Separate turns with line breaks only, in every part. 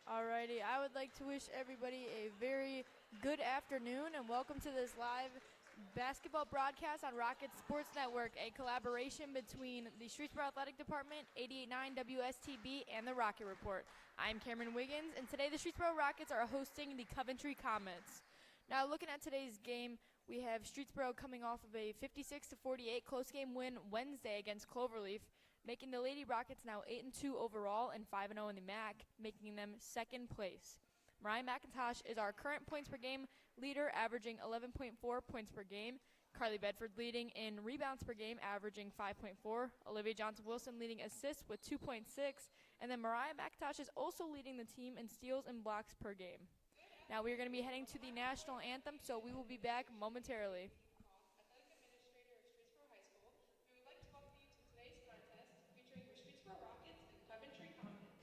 Alrighty, I would like to wish everybody a very good afternoon and welcome to this live basketball broadcast on Rocket Sports Network, a collaboration between the Streetsboro Athletic Department, 88.9 WSTB, and the Rocket Report. I'm Cameron Wiggins, and today the Streetsboro Rockets are hosting the Coventry Comets. Now, looking at today's game, we have Streetsboro coming off of a 56-48 close game win Wednesday against Cloverleaf, making the Lady Rockets now 8-2 overall and 5-0 in the MAC, making them second place. Mariah McIntosh is our current points per game leader, averaging 11.4 points per game. Carly Bedford leading in rebounds per game, averaging 5.4. Olivia Johnson-Wilson leading assists with 2.6. And then Mariah McIntosh is also leading the team in steals and blocks per game. Now we are going to be heading to the national anthem, so we will be back momentarily.
Athletic Administrator of Streetsboro High School, we would like to welcome you to today's contest featuring your Streetsboro Rockets and Coventry Comets.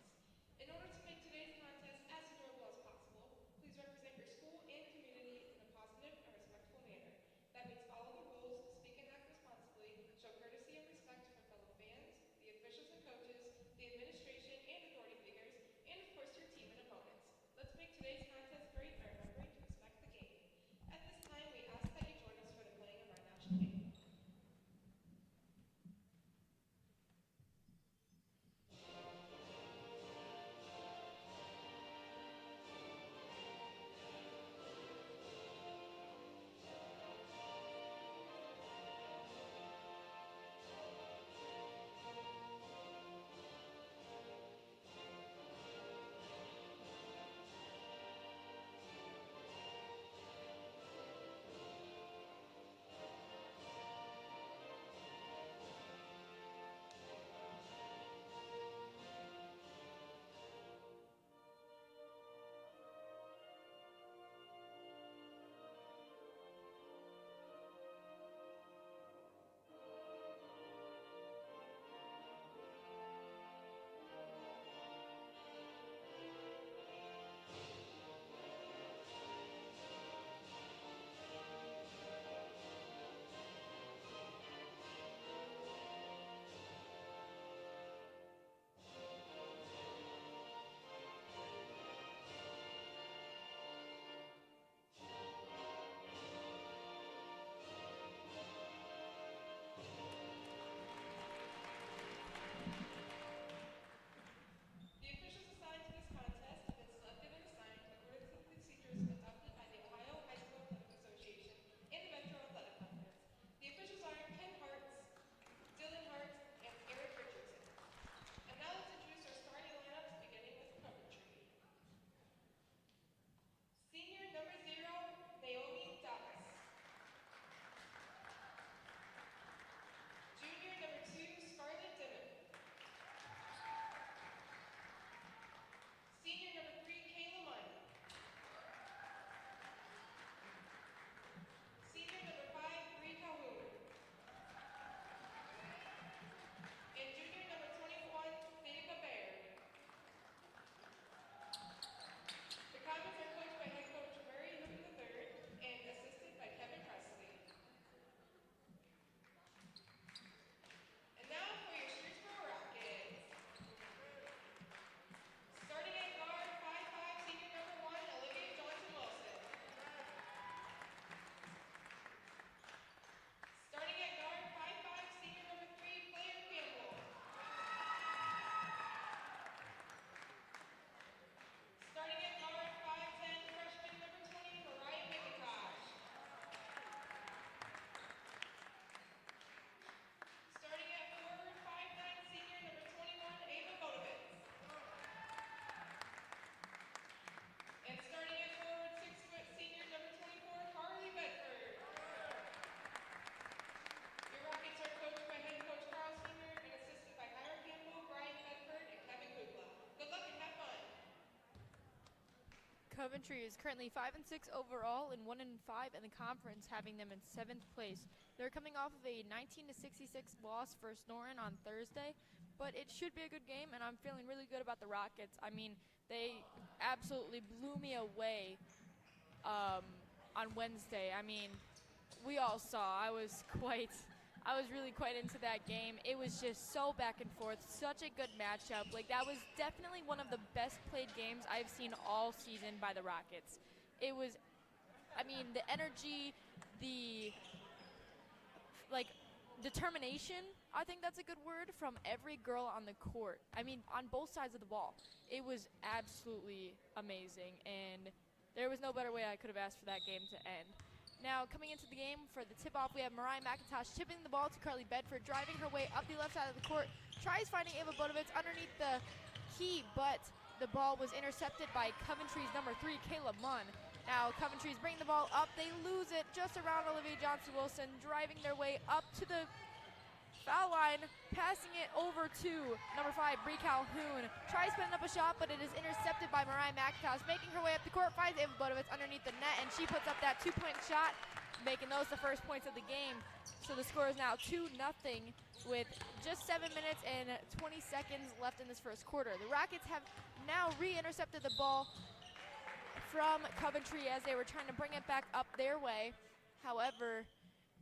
In order to make today's contest as enjoyable as possible, please represent your school and community in a positive and respectful manner. That means follow the rules, speak and act responsibly, show courtesy and respect for fellow fans, the officials and coaches, the administration and authority figures, and of course your team and opponents. Let's make today's contest great by remembering to respect the game. At this time, we ask that you join us for the playing of our national anthem. The officials assigned to this contest have been selected and assigned according to the procedures adopted by the Ohio High School Athletic Association and the Metro Athletic Conference. The officials are Ken Hartz, Dylan Hart, and Eric Richardson. And now let's introduce our starting lineups, beginning with Coventry. Senior number 0, Naomi Dallas. Junior number 2, Scarlett Denham. Senior number 3, Kayla Minor. Senior number 5, Bree Calhoun. And junior number 21, Danica Baird. The Comets are coached by head coach Murray Hooten III and assisted by Kevin Presley. And now for your Streetsboro Rockets. Starting at guard, 5'5", senior number 1, Olivia Johnson-Wilson. Starting at guard, 5'5", senior number 3, Claire Campbell. Starting at guard, 5'10", freshman number 20, Mariah McIntosh. Starting at forward, 5'9", senior number 21, Ava Bodovitz. And starting at forward, 6' senior number 24, Carly Bedford. Your Rockets are coached by head coach Carl Singer and assisted by Hiram Campbell, Brian Bedford, and Kevin Kugla. Good luck and have fun.
Coventry is currently 5-6 overall and 1-5 in the conference, having them in 7th place. They're coming off of a 19-66 loss for Norton on Thursday, but it should be a good game, and I'm feeling really good about the Rockets. I mean, they absolutely blew me away on Wednesday. I mean, we all saw. I was really quite into that game. It was just so back and forth, such a good matchup. Like, that was definitely one of the best played games I've seen all season by the Rockets. It was, I mean, the energy, the, like, determination, I think that's a good word, from every girl on the court. I mean, on both sides of the ball. It was absolutely amazing, and there was no better way I could have asked for that game to end. Now, coming into the game for the tip-off, we have Mariah McIntosh tipping the ball to Carly Bedford, driving her way up the left side of the court, tries finding Ava Bodovitz underneath the key, but the ball was intercepted by Coventry's number 3, Kayla Munn. Now, Coventry's bringing the ball up. They lose it just around Olivia Johnson-Wilson, driving their way up to the foul line, passing it over to number 5, Bree Calhoun. Tries putting up a shot, but it is intercepted by Mariah McIntosh. Making her way up the court, finds Ava Bodovitz underneath the net, and she puts up that 2-point shot, making those the first points of the game. So the score is now 2-0 with just 7 minutes and 20 seconds left in this first quarter. The Rockets have now re-intercepted the ball from Coventry as they were trying to bring it back up their way. However,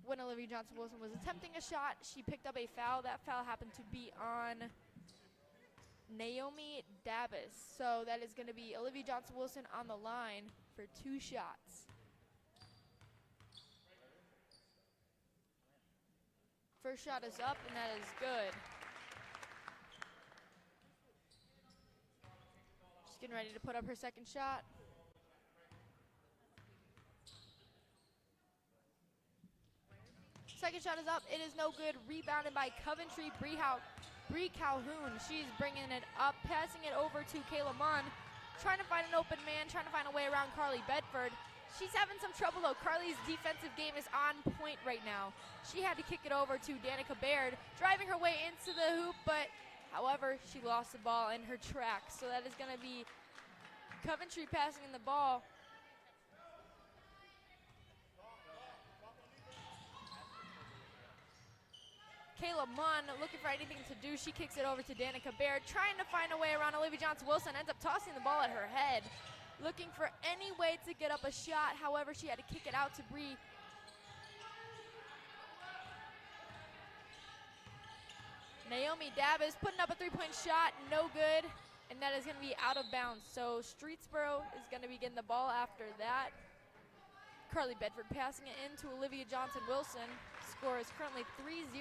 when Olivia Johnson-Wilson was attempting a shot, she picked up a foul. That foul happened to be on Naomi Davis. So that is going to be Olivia Johnson-Wilson on the line for 2 shots. First shot is up, and that is good. She's getting ready to put up her second shot. Second shot is up. It is no good. Rebounded by Coventry. Bree Calhoun. She's bringing it up, passing it over to Kayla Munn. Trying to find an open man, trying to find a way around Carly Bedford. She's having some trouble, though. Carly's defensive game is on point right now. She had to kick it over to Danica Baird, driving her way into the hoop, but, however, she lost the ball in her tracks. So that is going to be Coventry passing in the ball. Kayla Munn looking for anything to do. She kicks it over to Danica Baird, trying to find a way around Olivia Johnson-Wilson, ends up tossing the ball at her head, looking for any way to get up a shot. However, she had to kick it out to Bree. Naomi Davis putting up a 3-point shot, no good, and that is going to be out of bounds. So Streetsboro is going to be getting the ball after that. Carly Bedford passing it in to Olivia Johnson-Wilson. Score is currently 3-0.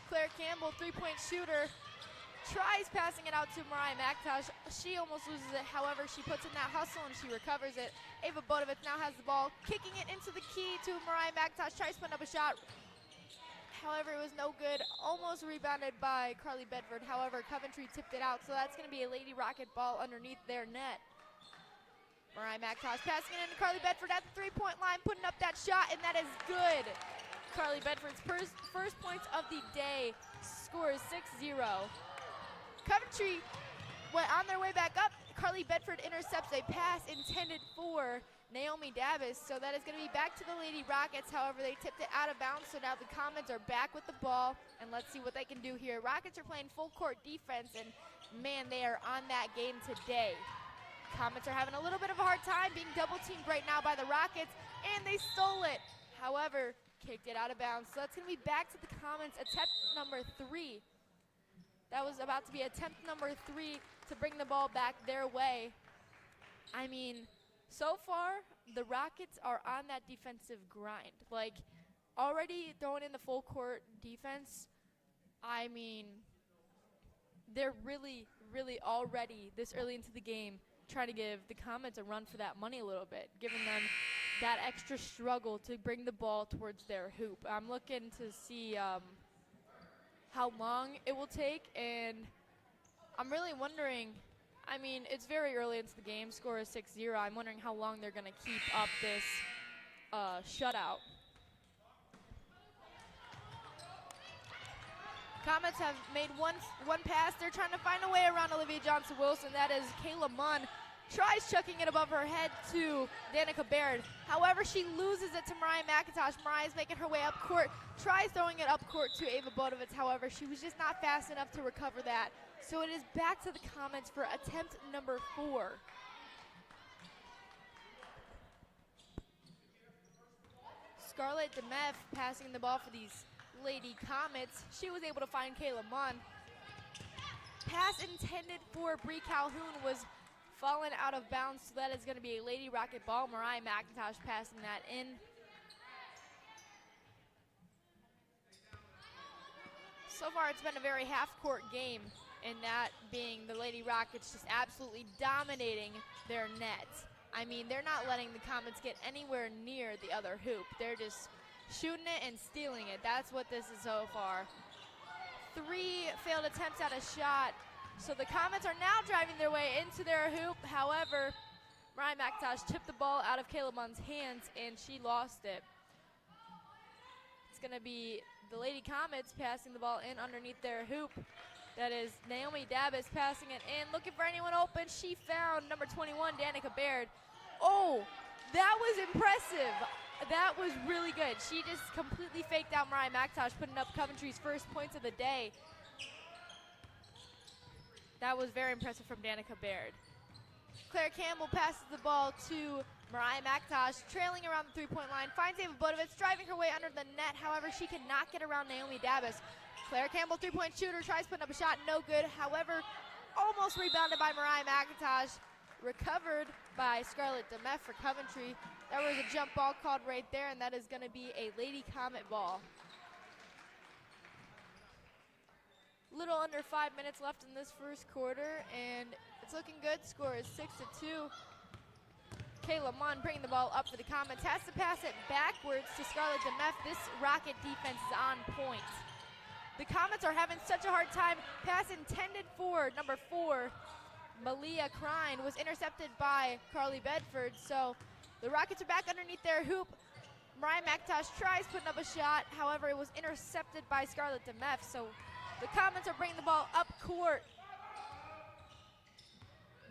Claire Campbell, 3-point shooter, tries passing it out to Mariah McIntosh. She almost loses it. However, she puts in that hustle and she recovers it. Ava Bodovitz now has the ball, kicking it into the key to Mariah McIntosh. Tries putting up a shot. However, it was no good. Almost rebounded by Carly Bedford. However, Coventry tipped it out, so that's going to be a Lady Rocket ball underneath their net. Mariah McIntosh passing it into Carly Bedford at the 3-point line, putting up that shot, and that is good. Carly Bedford's first points of the day. Score is 6-0. Coventry went on their way back up. Carly Bedford intercepts a pass intended for Naomi Davis, so that is going to be back to the Lady Rockets. However, they tipped it out of bounds, so now the Comets are back with the ball, and let's see what they can do here. Rockets are playing full court defense, and man, they are on that game today. Comets are having a little bit of a hard time being double teamed right now by the Rockets, and they stole it. However, kicked it out of bounds. So that's going to be back to the Comets, attempt number 3. That was about to be attempt number 3 to bring the ball back their way. I mean, so far, the Rockets are on that defensive grind. Like, already throwing in the full court defense, I mean, they're really, really already this early into the game trying to give the Comets a run for that money a little bit, giving them that extra struggle to bring the ball towards their hoop. I'm looking to see how long it will take, and I'm really wondering, I mean, it's very early into the game. Score is 6-0. I'm wondering how long they're going to keep up this shutout. Comets have made one pass. They're trying to find a way around Olivia Johnson-Wilson. That is Kayla Munn. Tries chucking it above her head to Danica Baird. However, she loses it to Mariah McIntosh. Mariah's making her way up court. Tries throwing it up court to Ava Bodovitz. However, she was just not fast enough to recover that. So it is back to the Comets for attempt number 4. Scarlett DeMeff passing the ball for these Lady Comets. She was able to find Kayla Munn. Pass intended for Bree Calhoun was fallen out of bounds, so that is going to be a Lady Rocket ball. Mariah McIntosh passing that in. So far, it's been a very half-court game, and that being the Lady Rockets just absolutely dominating their net. I mean, they're not letting the Comets get anywhere near the other hoop. They're just shooting it and stealing it. That's what this is so far. 3 failed attempts at a shot. So the Comets are now driving their way into their hoop. However, Mariah McIntosh tipped the ball out of Kayla Munn's hands, and she lost it. It's going to be the Lady Comets passing the ball in underneath their hoop. That is Naomi Dabbis passing it in, looking for anyone open. She found number 21, Danica Baird. Oh, that was impressive. That was really good. She just completely faked out Mariah McIntosh, putting up Coventry's first points of the day. That was very impressive from Danica Baird. Claire Campbell passes the ball to Mariah McIntosh, trailing around the three-point line, finds Ava Bodovitz, driving her way under the net. However, she cannot get around Naomi Dabbis. Claire Campbell, three-point shooter, tries putting up a shot, no good. However, almost rebounded by Mariah McIntosh, recovered by Scarlett DeMeff for Coventry. There was a jump ball called right there, and that is going to be a Lady Comet ball. Little under 5 minutes left in this first quarter, and it's looking good. Score is 6-2. Kayla Munn bringing the ball up for the Comets, has to pass it backwards to Scarlett DeMeff. This Rocket defense is on point. The Comets are having such a hard time. Pass intended for number 4, Malia Krein, was intercepted by Carly Bedford. So the Rockets are back underneath their hoop. Mariah McIntosh tries putting up a shot. However, it was intercepted by Scarlett DeMeff. So the Comets are bringing the ball up court.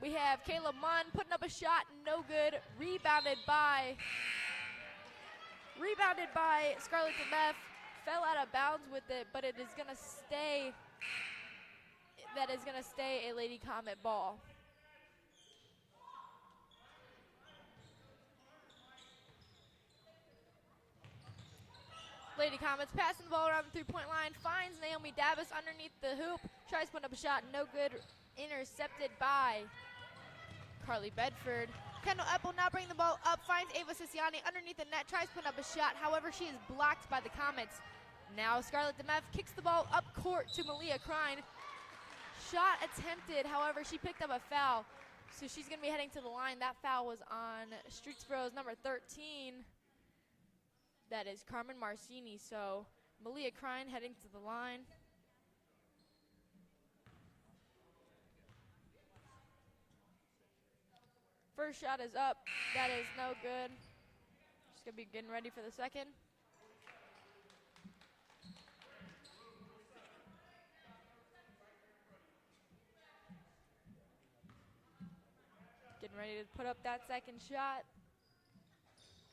We have Kayla Munn putting up a shot, no good. Rebounded by Scarlett DeMeff. Fell out of bounds with it, but it is going to stay. That is going to stay a Lady Comet ball. Lady Comets passing the ball around the three-point line, finds Naomi Dabbis underneath the hoop, tries putting up a shot, no good. Intercepted by Carly Bedford. Kendall Eppel now bringing the ball up, finds Ava Siciani underneath the net, tries putting up a shot. However, she is blocked by the Comets. Now Scarlett DeMeff kicks the ball up court to Malia Krein. Shot attempted, however, she picked up a foul. So she's going to be heading to the line. That foul was on Streetsboro's number 13. That is Carmen Marcini. So Malia Krein heading to the line. First shot is up. That is no good. She's going to be getting ready for the second. Getting ready to put up that second shot.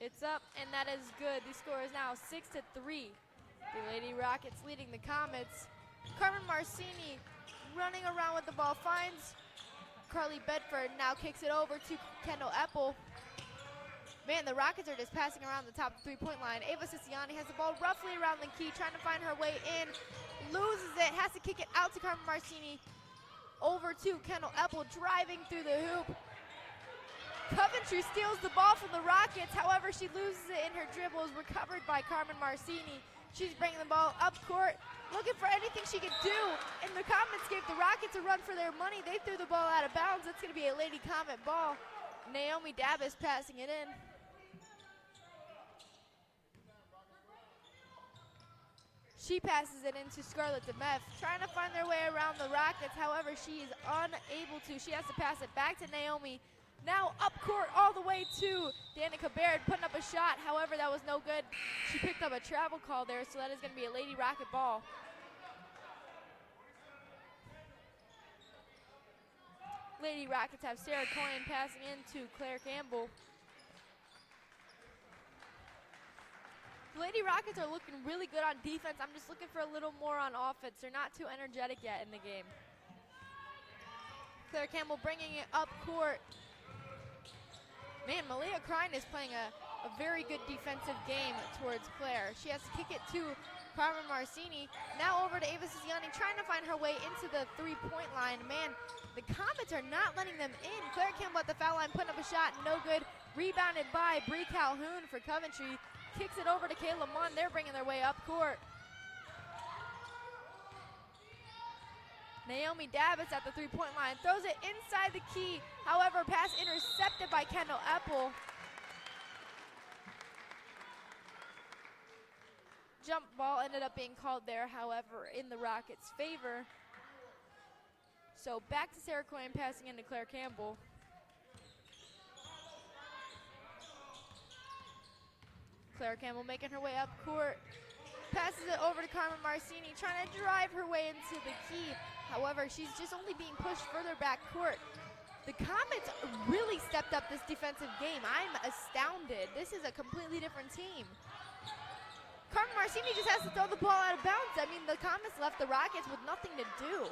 It's up, and that is good. The score is now 6-3. The Lady Rockets leading the Comets. Carmen Marcini running around with the ball, finds Carly Bedford, now kicks it over to Kendall Eppel. Man, the Rockets are just passing around the top of the three-point line. Ava Siciani has the ball roughly around the key, trying to find her way in. Loses it, has to kick it out to Carmen Marcini. Over to Kendall Eppel, driving through the hoop. Coventry steals the ball from the Rockets. However, she loses it in her dribbles, recovered by Carmen Marcini. She's bringing the ball up court, looking for anything she could do. And the Comets gave the Rockets a run for their money. They threw the ball out of bounds. It's going to be a Lady Comet ball. Naomi Dabbis passing it in. She passes it into Scarlett DeMeff, trying to find their way around the Rockets. However, she is unable to. She has to pass it back to Naomi. Now up court all the way to Danica Baird, putting up a shot. However, that was no good. She picked up a travel call there, so that is going to be a Lady Rocket ball. Lady Rockets have Sarah Coyne passing into Claire Campbell. The Lady Rockets are looking really good on defense. I'm just looking for a little more on offense. They're not too energetic yet in the game. Claire Campbell bringing it up court. Man, Malia Krein is playing a a very good defensive game towards Claire. She has to kick it to Carmen Marcini. Now over to Ava Siciliani, trying to find her way into the three-point line. Man, the Comets are not letting them in. Claire Campbell at the foul line, putting up a shot, no good. Rebounded by Bree Calhoun for Coventry. Kicks it over to Kayla Munn. They're bringing their way up court. Naomi Davis at the three-point line, throws it inside the key. However, pass intercepted by Kendall Eppel. Jump ball ended up being called there, however, in the Rockets' favor. So back to Sarah Coyne, passing into Claire Campbell. Claire Campbell making her way up court. Passes it over to Carmen Marcini, trying to drive her way into the key. However, she's just only being pushed further back court. The Comets really stepped up this defensive game. I'm astounded. This is a completely different team. Carmen Marcini just has to throw the ball out of bounds. I mean, the Comets left the Rockets with nothing to do.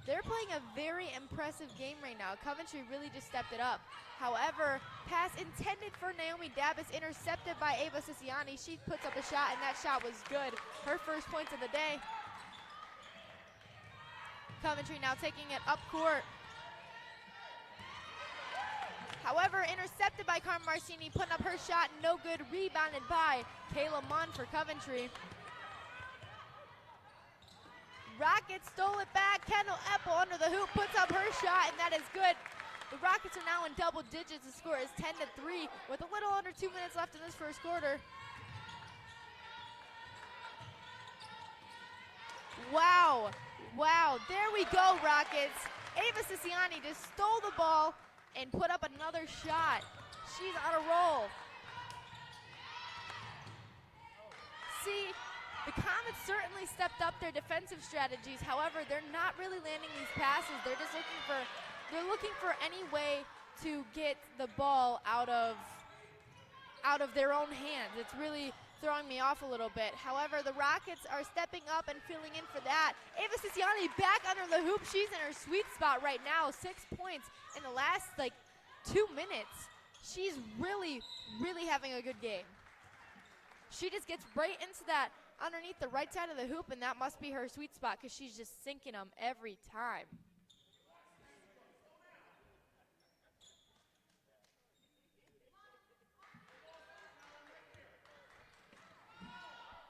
They're playing a very impressive game right now. Coventry really just stepped it up. However, pass intended for Naomi Davis, intercepted by Ava Siciliani. She puts up a shot, and that shot was good. Her first points of the day. Coventry now taking it up court. However, intercepted by Carmen Marcini, putting up her shot, no good. Rebounded by Kayla Munn for Coventry. Rockets stole it back. Kendall Eppel under the hoop, puts up her shot, and that is good. The Rockets are now in double digits. The score is 10-3 with a little under 2 minutes left in this first quarter. Wow, wow, there we go, Rockets. Ava Siciliani just stole the ball and put up another shot. She's on a roll. See, the Comets certainly stepped up their defensive strategies. However, they're not really landing these passes. They're just looking for any way to get the ball out of their own hands. It's really throwing me off a little bit. However, the Rockets are stepping up and filling in for that. Ava Siciliani back under the hoop. She's in her sweet spot right now. 6 points in the last 2 minutes. She's really, really having a good game. She just gets right into that underneath the right side of the hoop, and that must be her sweet spot because she's just sinking them every time.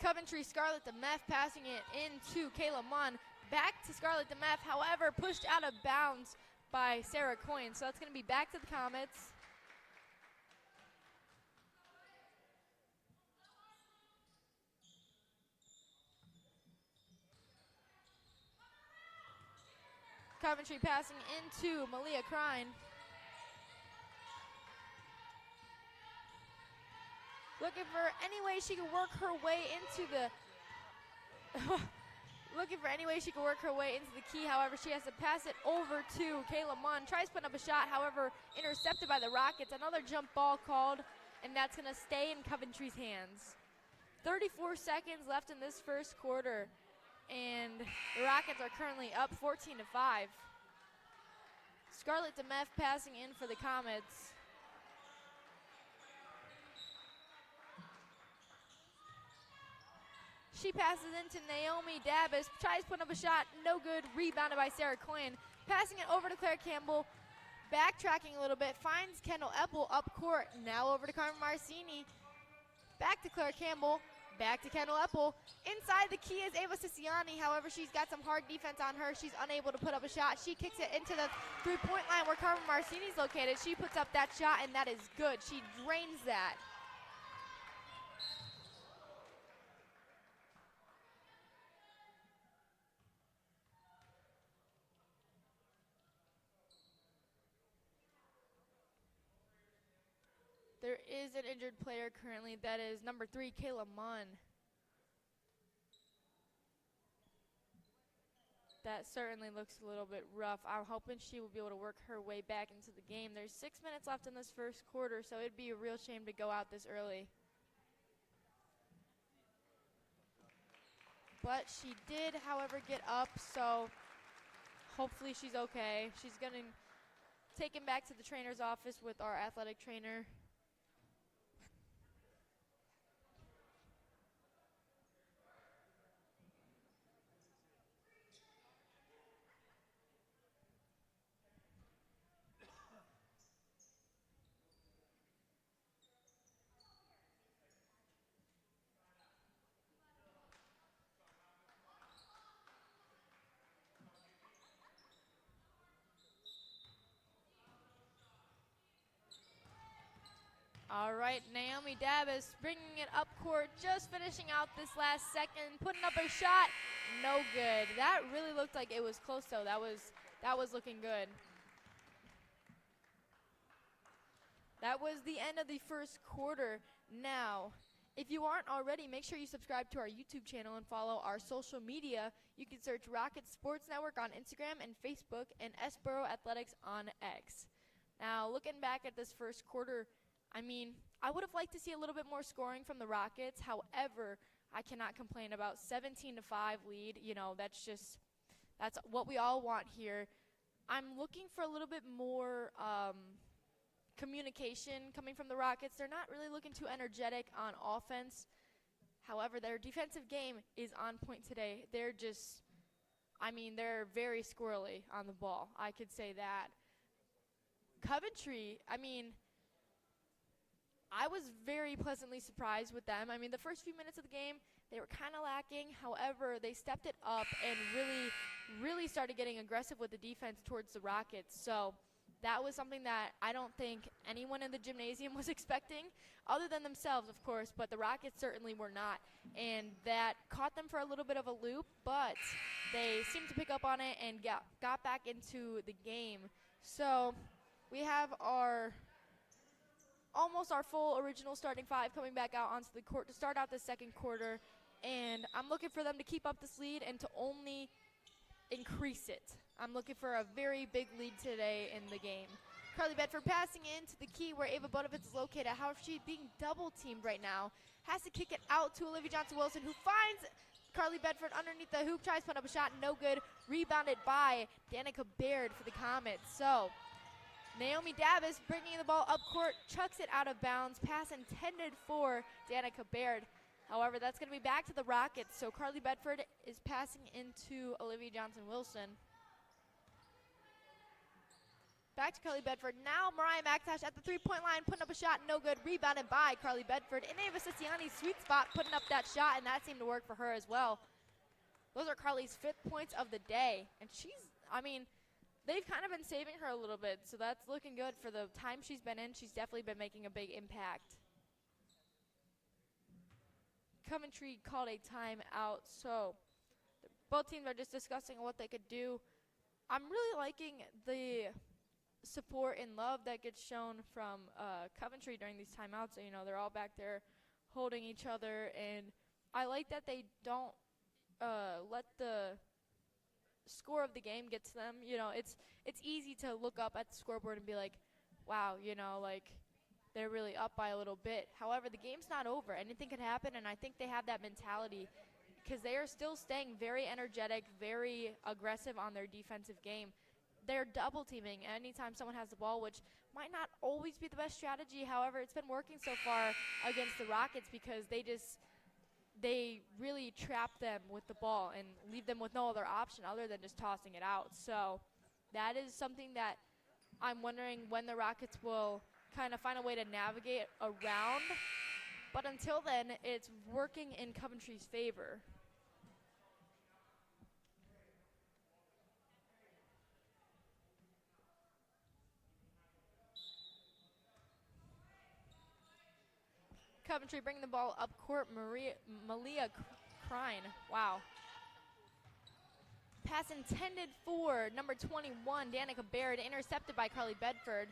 Coventry, Scarlett DeMeff passing it into Kayla Munn. Back to Scarlett DeMeff, however, pushed out of bounds by Sarah Coyne. So that's going to be back to the Comets. Coventry passing into Malia Crine. Looking for any way she can work her way into the key. However, she has to pass it over to Kayla Munn. Tries putting up a shot, however, intercepted by the Rockets. Another jump ball called, and that's going to stay in Coventry's hands. 34 seconds left in this first quarter, and the Rockets are currently up 14-5. Scarlett DeMeff passing in for the Comets. She passes into Naomi Davis, tries putting up a shot, no good, rebounded by Sarah Coyne. Passing it over to Claire Campbell, backtracking a little bit, finds Kendall Eppel up court. Now over to Carmen Marcini. Back to Claire Campbell, back to Kendall Eppel. Inside the key is Ava Siciliani, however, she's got some hard defense on her. She's unable to put up a shot. She kicks it into the three-point line where Carmen Marcini's located. She puts up that shot, and that is good. She drains that. There is an injured player currently. That is number 3, Kayla Munn. That certainly looks a little bit rough. I'm hoping she will be able to work her way back into the game. There's 6 minutes left in this first quarter, so it'd be a real shame to go out this early. But she did, however, get up, so Hopefully she's okay. She's going to take him back to the trainer's office with our athletic trainer. All right, Naomi Davis bringing it up court, just finishing out this last second, putting up a shot, no good. That really looked like it was close though. That was looking good. That was the end of the first quarter. Now, if you aren't already, make sure you subscribe to our YouTube channel and follow our social media. You can search Rocket Sports Network on Instagram and Facebook and Streetsboro Athletics on X. Now, looking back at this first quarter, I mean, I would have liked to see a little bit more scoring from the Rockets. However, I cannot complain about 17-5 lead. You know, that's what we all want here. I'm looking for a little bit more communication coming from the Rockets. They're not really looking too energetic on offense. However, their defensive game is on point today. They're very squirrely on the ball. I could say that. Coventry, I was very pleasantly surprised with them. The first few minutes of the game, they were kind of lacking. However, they stepped it up and really started getting aggressive with the defense towards the Rockets. So that was something that I don't think anyone in the gymnasium was expecting, other than themselves, of course, but the Rockets certainly were not. And that caught them for a little bit of a loop, but they seemed to pick up on it and got back into the game. So we have almost our full original starting five coming back out onto the court to start out the second quarter. And I'm looking for them to keep up this lead and to only increase it. I'm looking for a very big lead today in the game. Carly Bedford passing into the key where Ava Bodovitz is located. However, she's being double teamed right now. Has to kick it out to Olivia Johnson-Wilson, who finds Carly Bedford underneath the hoop, tries to put up a shot, no good. Rebounded by Danica Baird for the Comets. So Naomi Davis bringing the ball up court, chucks it out of bounds. Pass intended for Danica Baird. However, that's going to be back to the Rockets. So Carly Bedford is passing into Olivia Johnson-Wilson. Back to Carly Bedford. Now Mariah McIntosh at the three-point line, putting up a shot, no good. Rebounded by Carly Bedford. And Ava Siciliani's sweet spot, putting up that shot, and that seemed to work for her as well. Those are Carly's 5th points of the day. And they've kind of been saving her a little bit, so that's looking good for the time she's been in. She's definitely been making a big impact. Coventry called a timeout, so both teams are just discussing what they could do. I'm really liking the support and love that gets shown from Coventry during these timeouts. You know, they're all back there holding each other, and I like that they don't let the score of the game get to them. You know, it's easy to look up at the scoreboard and be like, wow, you know, like they're really up by a little bit. However, the game's not over. Anything could happen, and I think they have that mentality because they are still staying very energetic, very aggressive on their defensive game. They're double teaming anytime someone has the ball, which might not always be the best strategy. However, it's been working so far against the Rockets because they really trap them with the ball and leave them with no other option other than just tossing it out. So that is something that I'm wondering when the Rockets will kind of find a way to navigate around. But until then, it's working in Coventry's favor. Coventry bringing the ball up court. Malia Crine. Wow. Pass intended for number 21, Danica Baird, intercepted by Carly Bedford.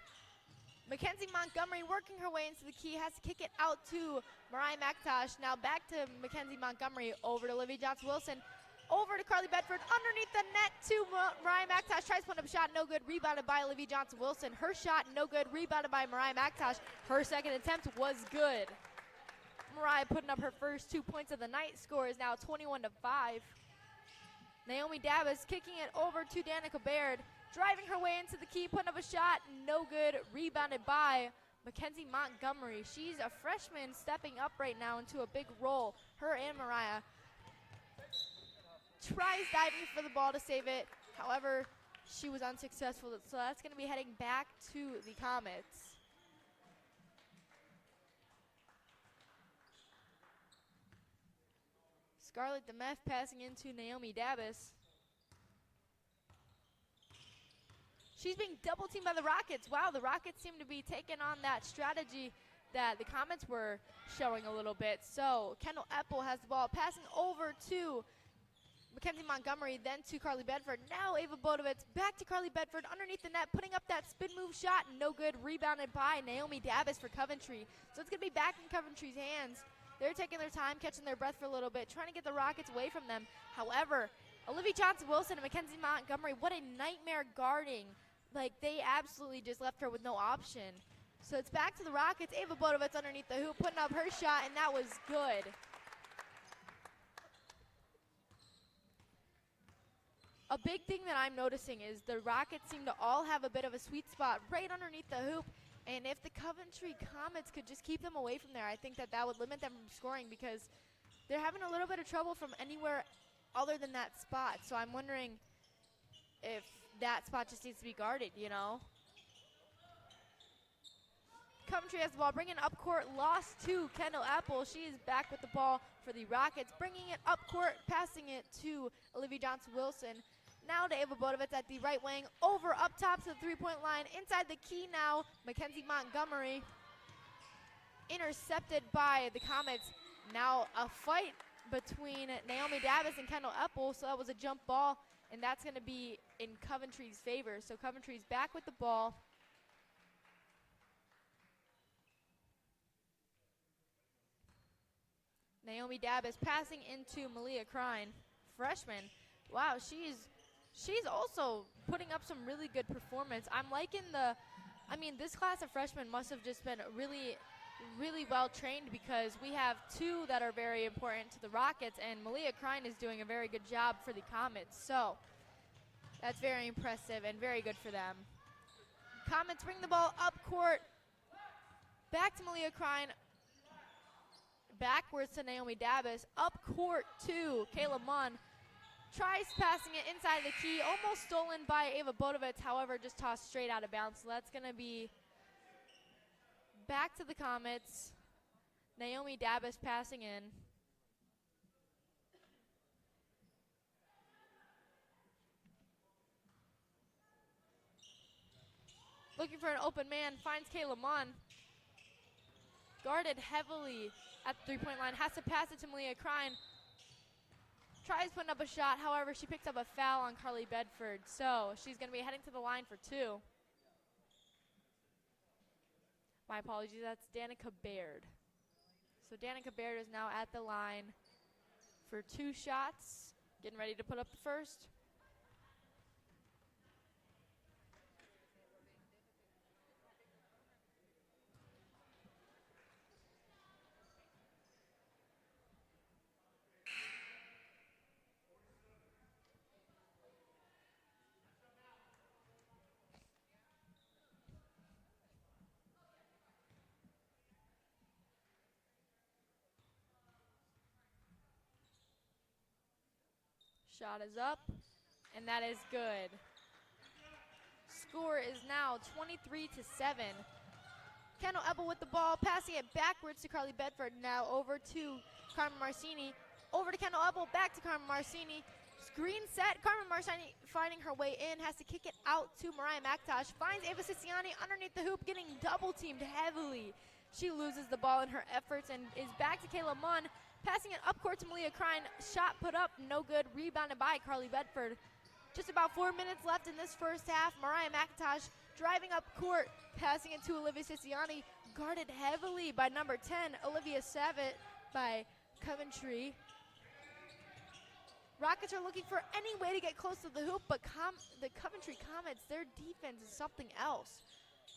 Mackenzie Montgomery working her way into the key, has to kick it out to Mariah McIntosh. Now back to Mackenzie Montgomery, over to Olivia Johnson-Wilson, over to Carly Bedford, underneath the net to Mariah McIntosh, tries to put up a shot, no good, rebounded by Olivia Johnson-Wilson. Her shot, no good, rebounded by Mariah McIntosh. Her second attempt was good. Mariah putting up her first 2 points of the night. Score is now 21-5. Naomi Davis kicking it over to Danica Baird, driving her way into the key, putting up a shot, no good, rebounded by Mackenzie Montgomery. She's a freshman stepping up right now into a big role. Her and Mariah tries diving for the ball to save it. However, she was unsuccessful, so that's going to be heading back to the Comets. Scarlett DeMeth passing into Naomi Davis. She's being double teamed by the Rockets. Wow, the Rockets seem to be taking on that strategy that the Comets were showing a little bit. So Kendall Epple has the ball, passing over to Mackenzie Montgomery, then to Carly Bedford. Now Ava Bodovitz back to Carly Bedford underneath the net, putting up that spin move shot. No good, rebounded by Naomi Davis for Coventry. So it's going to be back in Coventry's hands. They're taking their time, catching their breath for a little bit, trying to get the Rockets away from them. However, Olivia Johnson-Wilson and Mackenzie Montgomery, what a nightmare guarding. Like, they absolutely just left her with no option. So it's back to the Rockets. Ava Bodovitz underneath the hoop, putting up her shot, and that was good. A big thing that I'm noticing is the Rockets seem to all have a bit of a sweet spot right underneath the hoop. And if the Coventry Comets could just keep them away from there, I think that that would limit them from scoring, because they're having a little bit of trouble from anywhere other than that spot. So I'm wondering if that spot just needs to be guarded, you know. Coventry has the ball, bringing it up court, lost to Kendall Apple. She is back with the ball for the Rockets, bringing it up court, passing it to Olivia Johnson-Wilson. Now to Ava Bodovitz at the right wing, over up top to the three-point line. Inside the key now, Mackenzie Montgomery. Intercepted by the Comets. Now a fight between Naomi Davis and Kendall Epple, so that was a jump ball, and that's going to be in Coventry's favor. So Coventry's back with the ball. Naomi Davis passing into Malia Crine, freshman. Wow, she's also putting up some really good performance. I'm liking this class of freshmen must have just been really, really well trained, because we have two that are very important to the Rockets, and Malia Crine is doing a very good job for the Comets. So that's very impressive and very good for them. Comets bring the ball up court, back to Malia Crine, backwards to Naomi Davis, up court to Kayla Munn. Tries passing it inside the key, almost stolen by Ava Bodovitz, however, just tossed straight out of bounds. So that's going to be back to the Comets. Naomi Davis passing in. Looking for an open man, finds Kayla Munn. Guarded heavily at the three-point line, has to pass it to Malia Crine. Tries putting up a shot, however, she picks up a foul on Carly Bedford. So she's going to be heading to the line for two. My apologies, that's Danica Baird. So Danica Baird is now at the line for two shots, getting ready to put up the first. Shot is up, and that is good. Score is now 23-7. Kendall Epple with the ball, passing it backwards to Carly Bedford. Now over to Carmen Marcini. Over to Kendall Epple, back to Carmen Marcini. Screen set, Carmen Marcini finding her way in, has to kick it out to Mariah McIntosh. Finds Ava Siciliani underneath the hoop, getting double teamed heavily. She loses the ball in her efforts and is back to Kayla Munn. Passing it up court to Malia Crine. Shot put up, no good. Rebounded by Carly Bedford. Just about 4 minutes left in this first half. Mariah McIntosh driving up court, passing it to Olivia Siciliani. Guarded heavily by number 10, Olivia Savitt by Coventry. Rockets are looking for any way to get close to the hoop, but the Coventry Comets, their defense is something else.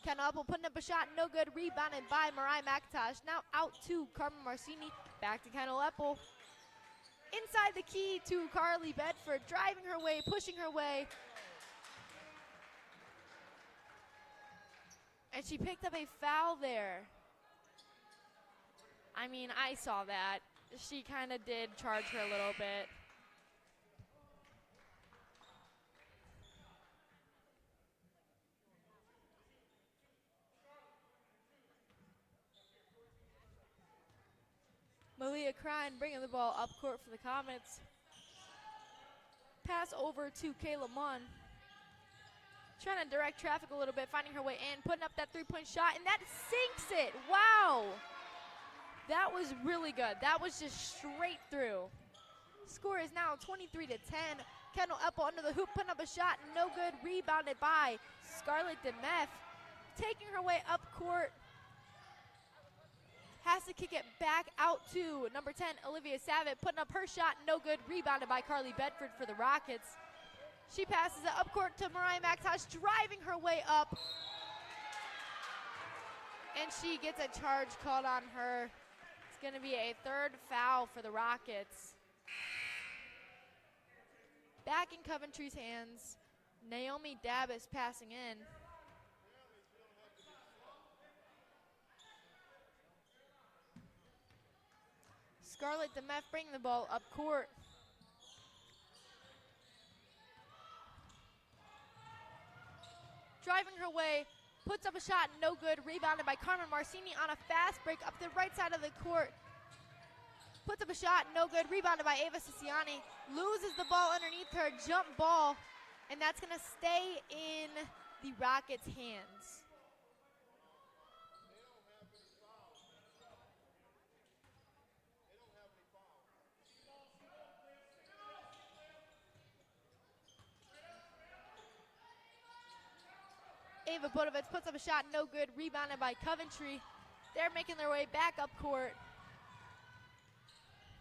Kendall Epple putting up a shot, no good. Rebounded by Mariah McIntosh. Now out to Carmen Marcini. Back to Kendall Epple. inside the key to Carly Bedford, driving her way, pushing her way. And she picked up a foul there. I mean, I saw that. She kind of did charge her a little bit. Malia Crine bringing the ball up court for the Comets. Pass over to Kayla Munn. Trying to direct traffic a little bit, finding her way in, putting up that three-point shot, and that sinks it. Wow. That was really good. That was just straight through. Score is now 23-10. Kendall Eppel under the hoop, putting up a shot, no good. Rebounded by Scarlett DeMeth. Taking her way up court. Has to kick it back out to number 10, Olivia Savitt, putting up her shot, no good. Rebounded by Carly Bedford for the Rockets. She passes it up court to Mariah McIntosh, driving her way up. And she gets a charge called on her. It's going to be a third foul for the Rockets. Back in Coventry's hands, Naomi Dabbis passing in. Scarlett DeMeth bringing the ball up court. Driving her way, puts up a shot, no good. Rebounded by Carmen Marcini on a fast break up the right side of the court. Puts up a shot, no good. Rebounded by Ava Siciani. Loses the ball underneath her, jump ball, and that's going to stay in the Rockets' hands. Ava Budovitz puts up a shot, no good. Rebounded by Coventry. They're making their way back up court.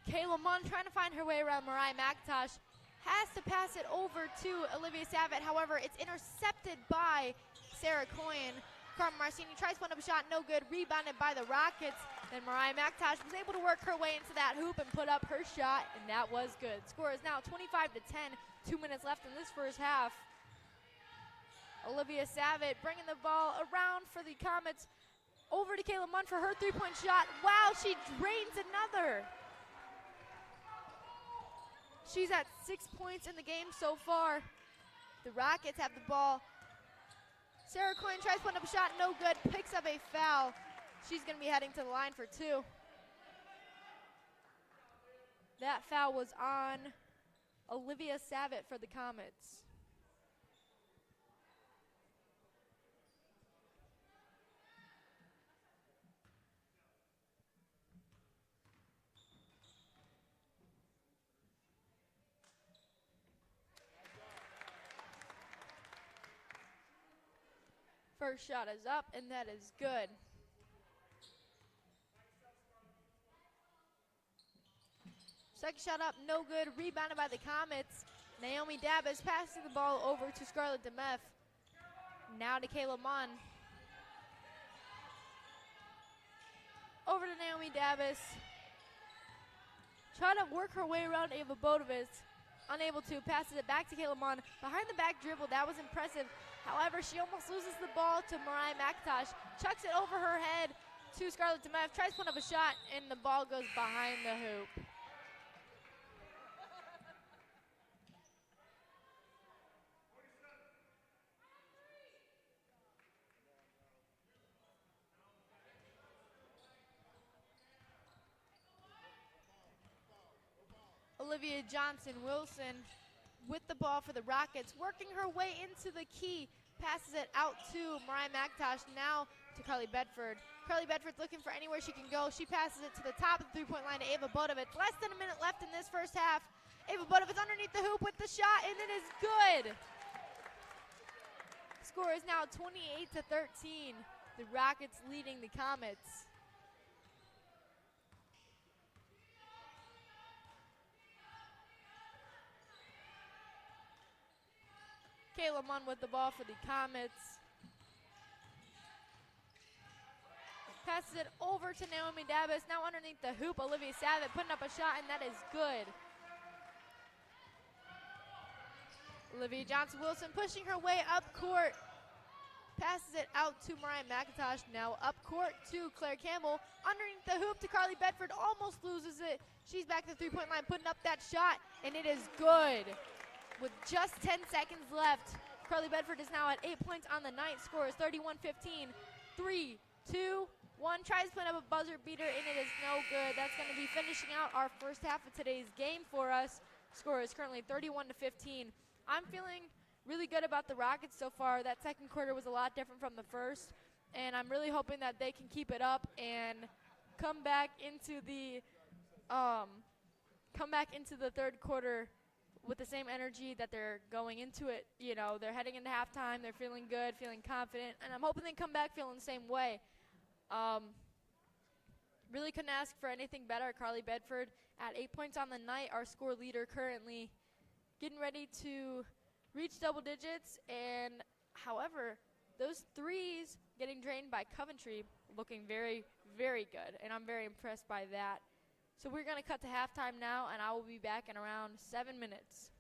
Kayla Munn trying to find her way around Mariah McIntosh. Has to pass it over to Olivia Savitt. However, it's intercepted by Sarah Coyne. Carmen Marcini tries to put up a shot, no good. Rebounded by the Rockets. Then Mariah McIntosh was able to work her way into that hoop and put up her shot, and that was good. Score is now 25-10. 2 minutes left in this first half. Olivia Savitt bringing the ball around for the Comets. Over to Kayla Munn for her three-point shot. Wow, she drains another. She's at 6 points in the game so far. The Rockets have the ball. Sarah Coyne tries to put up a shot, no good. Picks up a foul. She's going to be heading to the line for two. That foul was on Olivia Savitt for the Comets. First shot is up, and that is good. Second shot up, no good. Rebounded by the Comets. Naomi Dabbis passing the ball over to Scarlett DeMeth. Now to Kayla Munn. Over to Naomi Dabbis. Trying to work her way around Ava Bodovitz. Unable to, passes it back to Kayla Munn. Behind the back dribble, that was impressive. However, she almost loses the ball to Mariah McIntosh. Chucks it over her head to Scarlett DeMeth. Tries to put up a shot, and the ball goes behind the hoop. Olivia Johnson-Wilson with the ball for the Rockets, working her way into the key, passes it out to Mariah McIntosh, now to Carly Bedford. Carly Bedford's looking for anywhere she can go. She passes it to the top of the three-point line to Ava Bodovitz. Less than a minute left in this first half. Ava Bodovitz underneath the hoop with the shot, and it is good. Score is now 28-13. The Rockets leading the Comets. Kayla Munn with the ball for the Comets. Passes it over to Naomi Dabbis. Now underneath the hoop, Olivia Savitt putting up a shot, and that is good. Olivia Johnson-Wilson pushing her way up court. Passes it out to Mariah McIntosh. Now up court to Claire Campbell. Underneath the hoop to Carly Bedford. Almost loses it. She's back to the three-point line, putting up that shot, and it is good. With just 10 seconds left, Carly Bedford is now at 8 points on the night. Score is 31-15. 3, 2, 1. Tries to put up a buzzer beater, and it is no good. That's going to be finishing out our first half of today's game for us. Score is currently 31-15. I'm feeling really good about the Rockets so far. That second quarter was a lot different from the first, and I'm really hoping that they can keep it up and come back into the third quarter with the same energy that they're going into it. You know, they're heading into halftime, they're feeling good, feeling confident, and I'm hoping they come back feeling the same way. Really couldn't ask for anything better. Carly Bedford at 8 points on the night, our score leader currently, getting ready to reach double digits, and however, those threes getting drained by Coventry looking very, very good, and I'm very impressed by that. So we're going to cut to halftime now, and I will be back in around 7 minutes.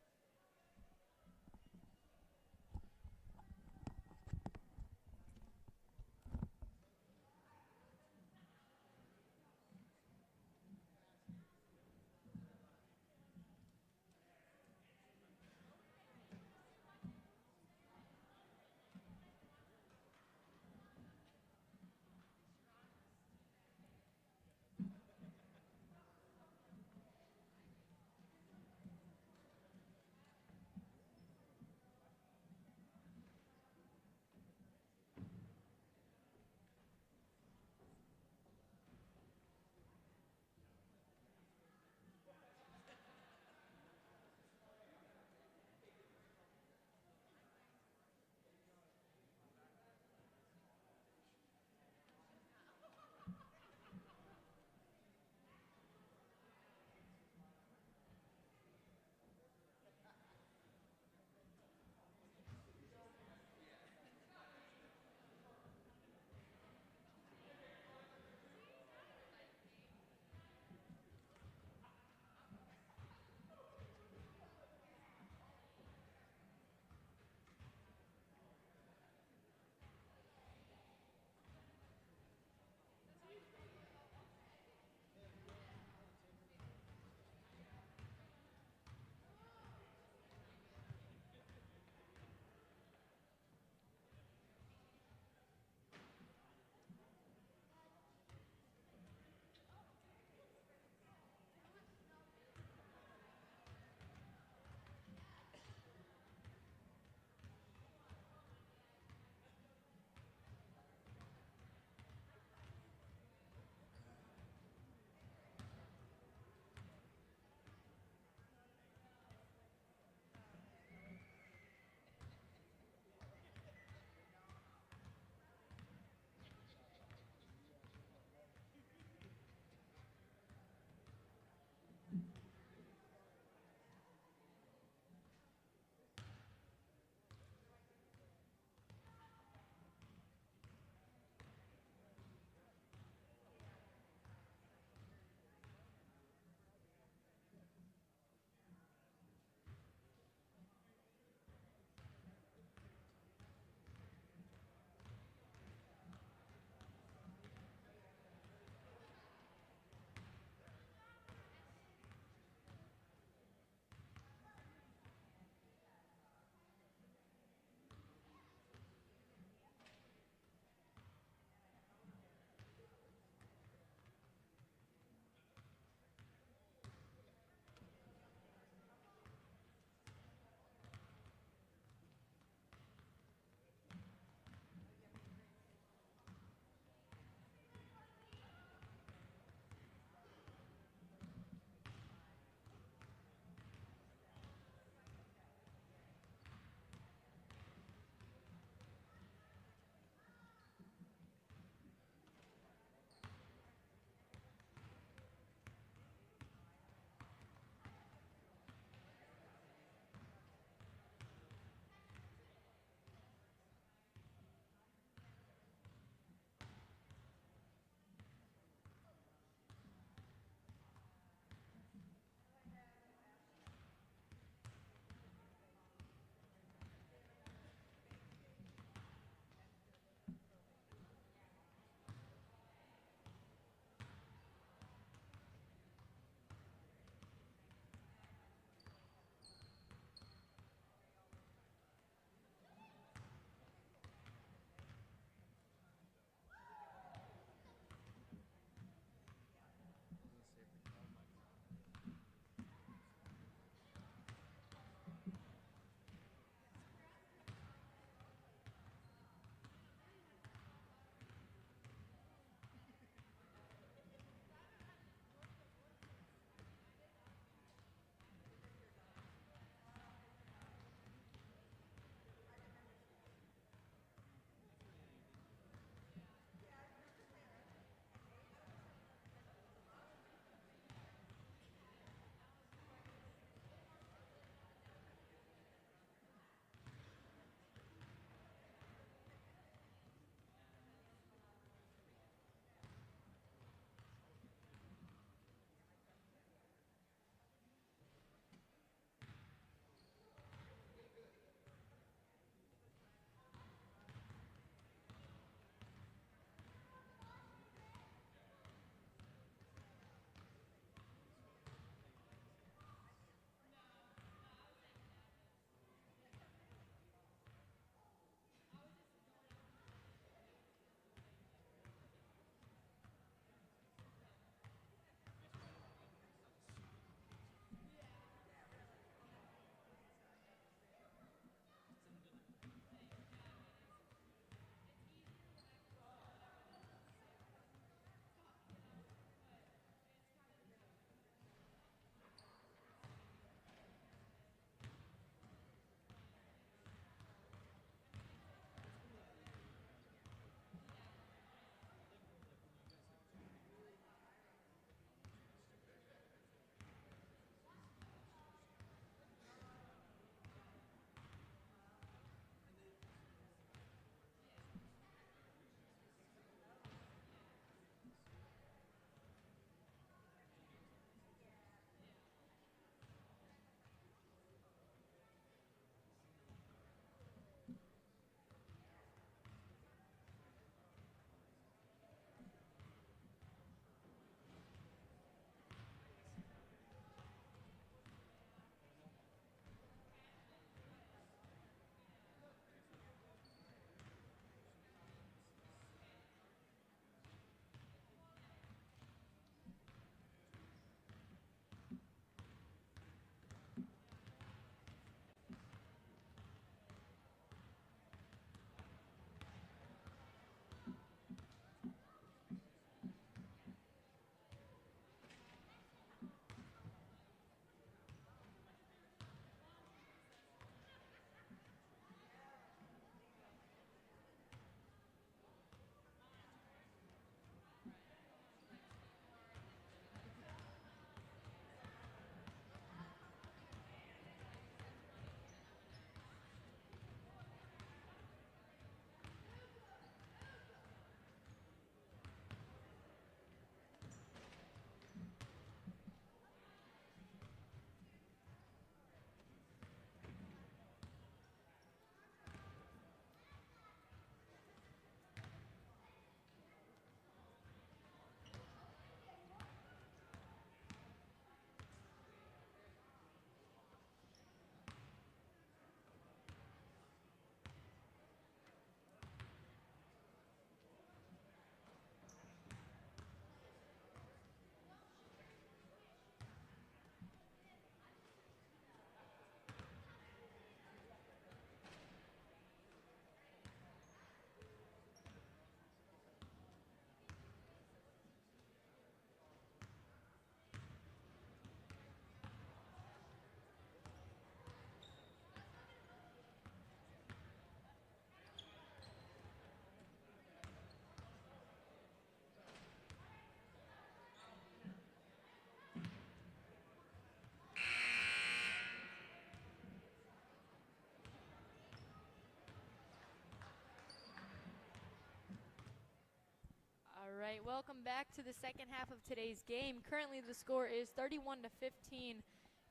welcome back to the second half of today's game. Currently the score is 31-15.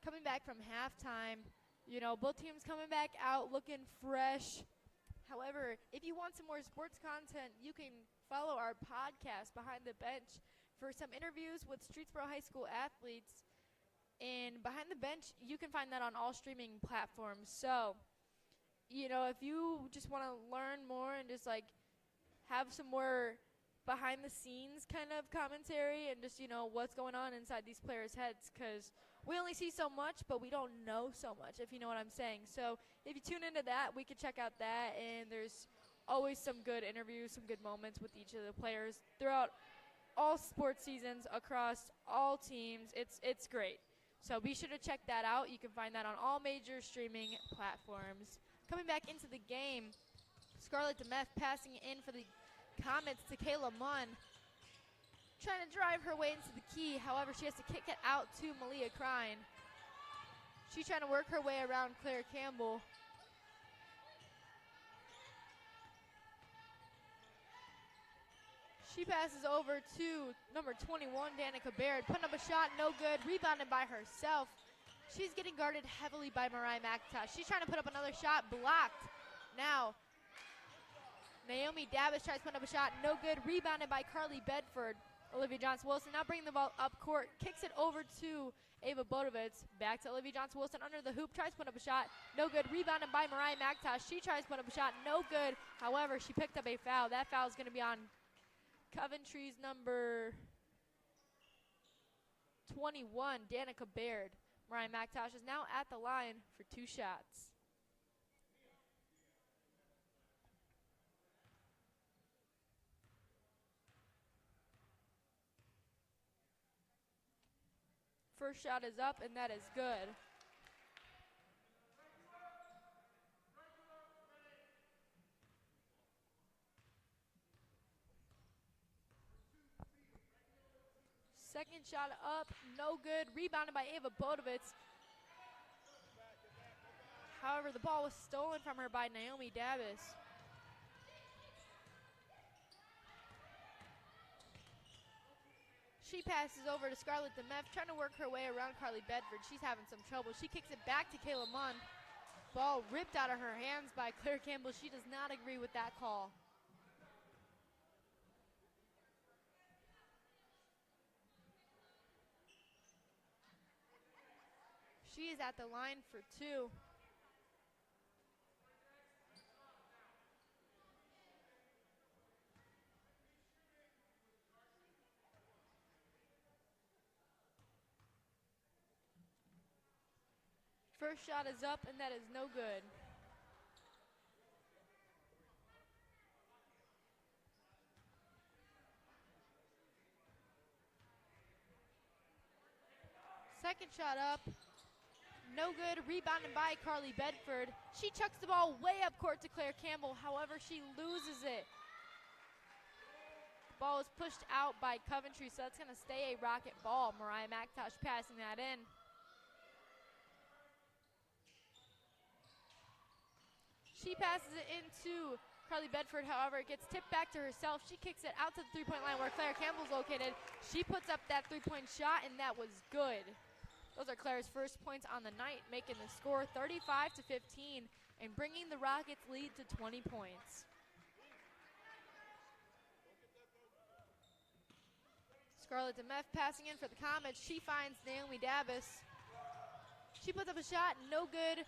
Coming back from halftime, you know, both teams coming back out looking fresh. However, if you want some more sports content, you can follow our podcast, Behind the Bench, for some interviews with Streetsboro High School athletes. And Behind the Bench, you can find that on all streaming platforms. So, you know, if you just want to learn more and just, like, have some more behind-the-scenes kind of commentary and just, you know, what's going on inside these players' heads, because we only see so much, but we don't know so much, if you know what I'm saying. So if you tune into that, we can check out that, and there's always some good interviews, some good moments with each of the players throughout all sports seasons across all teams. It's great. So be sure to check that out. You can find that on all major streaming platforms. Coming back into the game, Scarlett DeMeth passing it in for the Comets to Kayla Munn. Trying to drive her way into the key. However, she has to kick it out to Malia Crine. She's trying to work her way around Claire Campbell. She passes over to number 21, Danica Baird. Putting up a shot, no good. Rebounded by herself. She's getting guarded heavily by Mariah McIntosh. She's trying to put up another shot, blocked. Now, Naomi Davis tries to put up a shot, no good. Rebounded by Carly Bedford. Olivia Johnson-Wilson now bringing the ball up court, kicks it over to Ava Bodovitz. Back to Olivia Johnson-Wilson under the hoop, tries to put up a shot, no good. Rebounded by Mariah McIntosh. She tries to put up a shot, no good. However, she picked up a foul. That foul is going to be on Coventry's number 21, Danica Baird. Mariah McIntosh is now at the line for 2 shots. First shot is up, and that is good. Second shot up, no good. Rebounded by Ava Bodovitz. However, the ball was stolen from her by Naomi Davis. She passes over to Scarlett DeMeth, trying to work her way around Carly Bedford. She's having some trouble. She kicks it back to Kayla Munn. Ball ripped out of her hands by Claire Campbell. She does not agree with that call. She is at the line for 2. First shot is up, and that is no good. Second shot up, no good. Rebounded by Carly Bedford. She chucks the ball way up court to Claire Campbell. However, she loses it. The ball is pushed out by Coventry, so that's going to stay a Rocket ball. Mariah McIntosh passing that in. She passes it into Carly Bedford. However, it gets tipped back to herself. She kicks it out to the three-point line where Claire Campbell's located. She puts up that three-point shot, and that was good. Those are Claire's first points on the night, making the score 35-15 and bringing the Rockets' lead to 20 points. Scarlett DeMeth passing in for the Comets. She finds Naomi Davis. She puts up a shot, no good,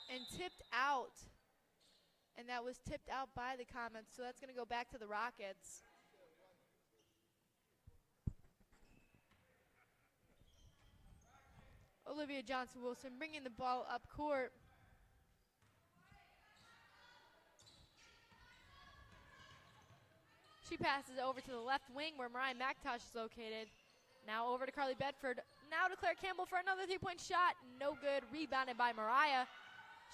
and tipped out. And that was tipped out by the Comets, so that's going to go back to the Rockets. Olivia Johnson-Wilson bringing the ball up court. She passes over to the left wing where Mariah McIntosh is located. Now over to Carly Bedford. Now to Claire Campbell for another three-point shot. No good. Rebounded by Mariah.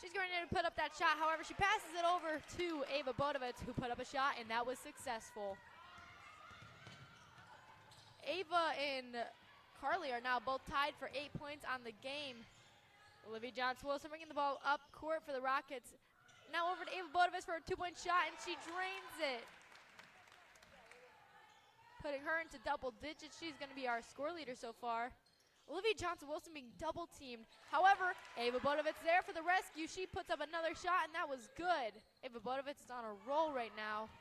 She's going to put up that shot. However, she passes it over to Ava Bodovitz, who put up a shot, and that was successful. Ava and Carly are now both tied for 8 points on the game. Olivia Johnson-Wilson bringing the ball up court for the Rockets. Now over to Ava Bodovitz for a two-point shot, and she drains it. putting her into double digits. She's going to be our score leader so far. Olivia Johnson-Wilson being double teamed. However, Ava Bodovitz there for the rescue. She puts up another shot, and that was good. Ava Bodovitz is on a roll right now.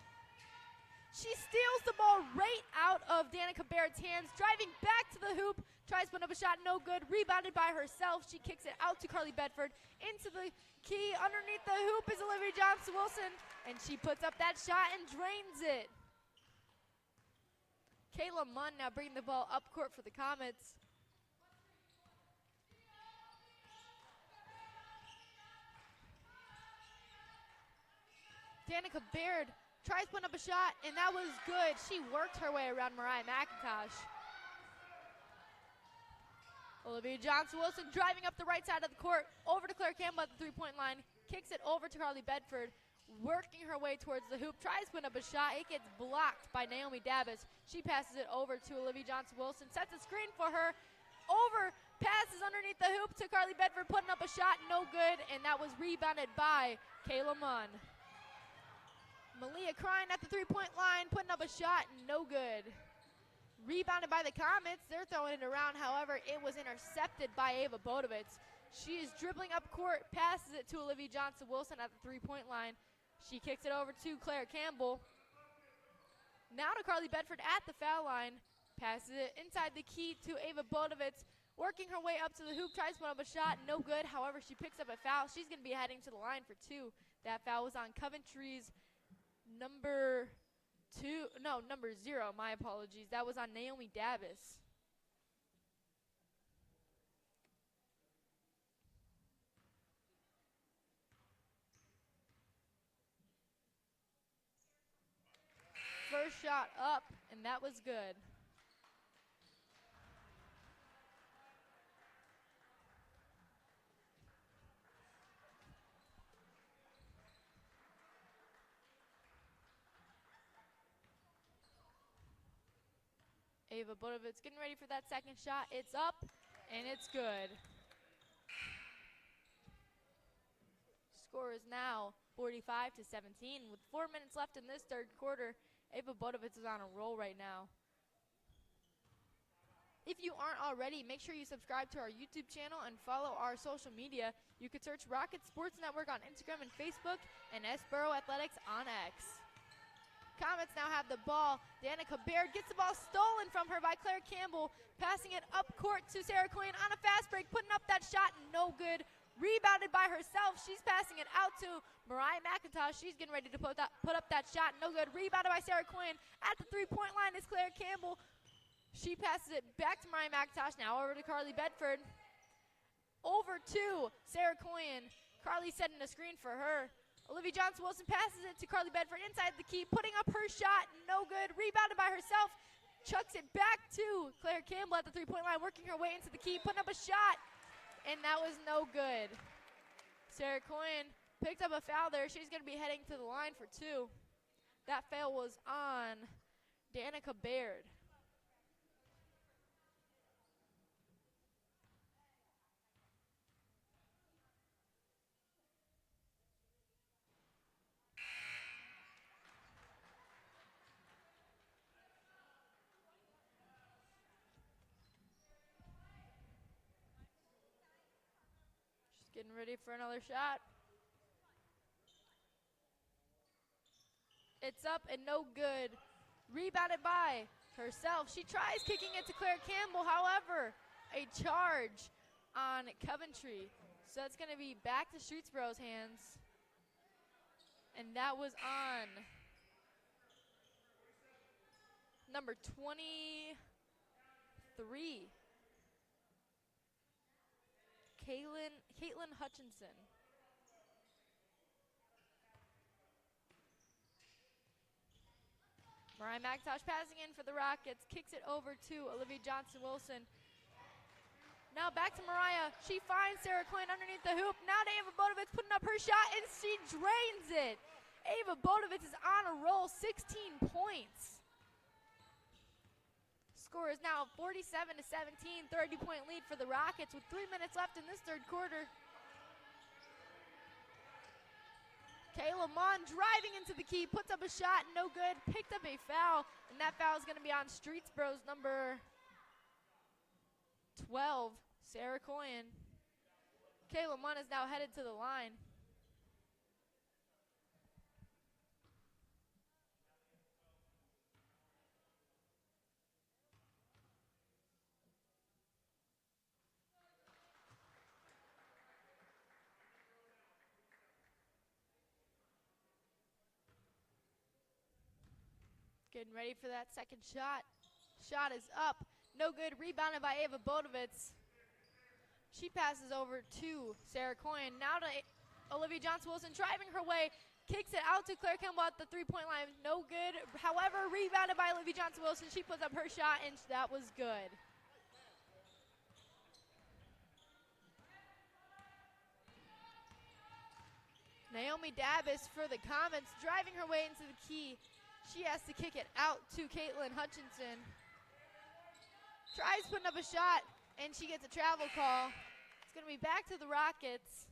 She steals the ball right out of Danica Baird's hands, driving back to the hoop, tries to put up a shot, no good, rebounded by herself. She kicks it out to Carly Bedford. Into the key, underneath the hoop is Olivia Johnson-Wilson, and she puts up that shot and drains it. Kayla Munn now bringing the ball up court for the Comets. Danica Baird tries putting up a shot, and that was good. She worked her way around Mariah McIntosh. Olivia Johnson-Wilson driving up the right side of the court, over to Claire Campbell at the three-point line, kicks it over to Carly Bedford, working her way towards the hoop, tries to put up a shot. It gets blocked by Naomi Davis. She passes it over to Olivia Johnson-Wilson, sets a screen for her, over, passes underneath the hoop to Carly Bedford, putting up a shot, no good, and that was rebounded by Kayla Munn. Malia Crine at the three-point line, putting up a shot, no good. Rebounded by the Comets. They're throwing it around. However, it was intercepted by Ava Bodovitz. She is dribbling up court, passes it to Olivia Johnson-Wilson at the three-point line. She kicks it over to Claire Campbell. Now to Carly Bedford at the foul line. Passes it inside the key to Ava Bodovitz. Working her way up to the hoop, tries to put up a shot, no good. However, she picks up a foul. She's going to be heading to the line for two. That foul was on Coventry's number 0, my apologies. That was on Naomi Davis. First shot up, and that was good. Ava Bodovitz getting ready for that second shot. It's up, and it's good. Score is now 45-17. With 4 minutes left in this third quarter, Ava Bodovitz is on a roll right now. If you aren't already, make sure you subscribe to our YouTube channel and follow our social media. You could search Rocket Sports Network on Instagram and Facebook, and Streetsboro Athletics on X. Comets now have the ball. Danica Baird gets the ball stolen from her by Claire Campbell, passing it up court to Sarah Quinn on a fast break, putting up that shot, no good. Rebounded by herself. She's passing it out to Mariah McIntosh. She's getting ready to put up that shot, no good. Rebounded by Sarah Quinn. At the three-point line is Claire Campbell. She passes it back to Mariah McIntosh, now over to Carly Bedford. Over to Sarah Quinn. Carly setting a screen for her. Olivia Johnson-Wilson passes it to Carly Bedford inside the key, putting up her shot, no good. Rebounded by herself, chucks it back to Claire Campbell at the three-point line, working her way into the key, putting up a shot, and that was no good. Sarah Quinn picked up a foul there. She's going to be heading to the line for two. That foul was on Danica Baird. Getting ready for another shot. It's up and no good. Rebounded by herself. She tries kicking it to Claire Campbell. However, a charge on Coventry. So that's going to be back to Streetsboro's hands. And that was on number 23. Caitlin Hutchinson. Mariah McIntosh passing in for the Rockets, kicks it over to Olivia Johnson-Wilson. Now back to Mariah. She finds Sarah Quinn underneath the hoop. Now to Ava Bodovitz putting up her shot, and she drains it. Ava Bodovitz is on a roll, 16 points. Score is now 47-17, 30-point lead for the Rockets with 3 minutes left in this third quarter. Kayla Mon driving into the key, puts up a shot, no good, picked up a foul, and that foul is going to be on Streetsboro's number 12, Sarah Coyen. Kayla Mon is now headed to the line. Getting ready for that second shot. Shot is up. No good. Rebounded by Ava Bodovitz. She passes over to Sarah Coyen. Now to Olivia Johnson-Wilson driving her way. Kicks it out to Claire Campbell at the three-point line. No good. However, rebounded by Olivia Johnson-Wilson. She puts up her shot, and that was good. Naomi Davis for the Comets, driving her way into the key. She has to kick it out to Caitlin Hutchinson. Tries putting up a shot, and she gets a travel call. It's going to be back to the Rockets.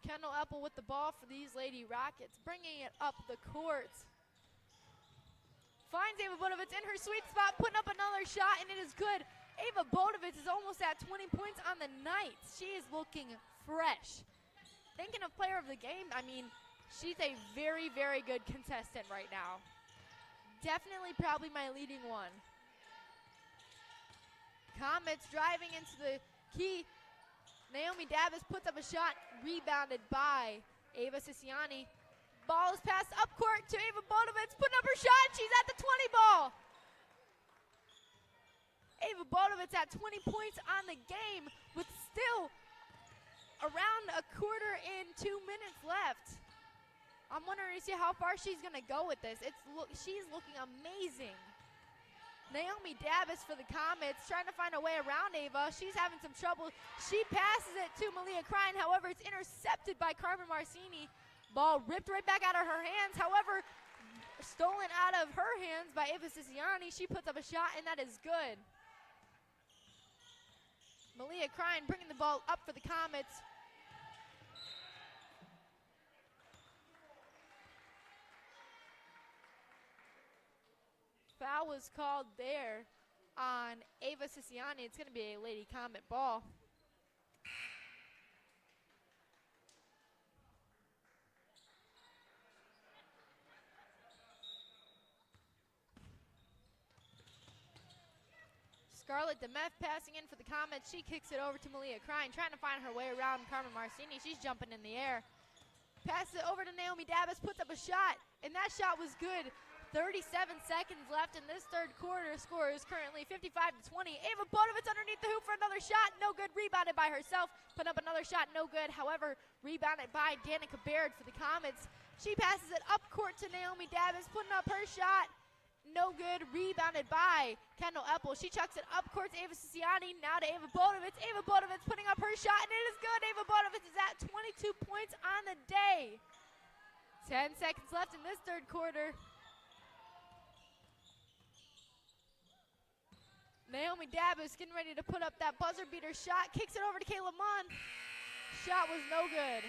Kendall Epple with the ball for these Lady Rockets, bringing it up the court. Finds Ava Bodovitz in her sweet spot, putting up another shot, and it is good. Ava Bodovitz is almost at 20 points on the night. She is looking fresh. Thinking of player of the game, I mean, she's a very, very good contestant right now. Definitely probably my leading one. Comets driving into the key. Naomi Davis puts up a shot, rebounded by Ava Siciani. Ball is passed up court to Ava Bodovitz, putting up her shot. She's at the 20 ball. Ava Bodovitz at 20 points on the game with still around a quarter and 2 minutes left. I'm wondering to see how far she's going to go with this. She's looking amazing. Naomi Davis for the Comets, trying to find a way around Ava. She's having some trouble. She passes it to Malia Krein. However, it's intercepted by Carmen Marcini. Ball ripped right back out of her hands. However, stolen out of her hands by Ava Siciani. She puts up a shot, and that is good. Malia Krein bringing the ball up for the Comets. Foul was called there on Ava Siciani. It's going to be a Lady Comet ball. Scarlett Demeth passing in for the Comets. She kicks it over to Malia Krein, trying to find her way around Carmen Marcini. She's jumping in the air. Passes it over to Naomi Davis, puts up a shot, and that shot was good. 37 seconds left in this third quarter. Score is currently 55-20. Ava Bodovitz underneath the hoop for another shot. No good. Rebounded by herself. Put up another shot. No good. However, rebounded by Danica Baird for the Comets. She passes it up court to Naomi Davis, putting up her shot. No good. Rebounded by Kendall Epple. She chucks it up court to Ava Siciani. Now to Ava Bodovitz. Ava Bodovitz putting up her shot, and it is good. Ava Bodovitz is at 22 points on the day. 10 seconds left in this third quarter. Naomi Davis getting ready to put up that buzzer beater shot. Kicks it over to Kayla Munn. Shot was no good.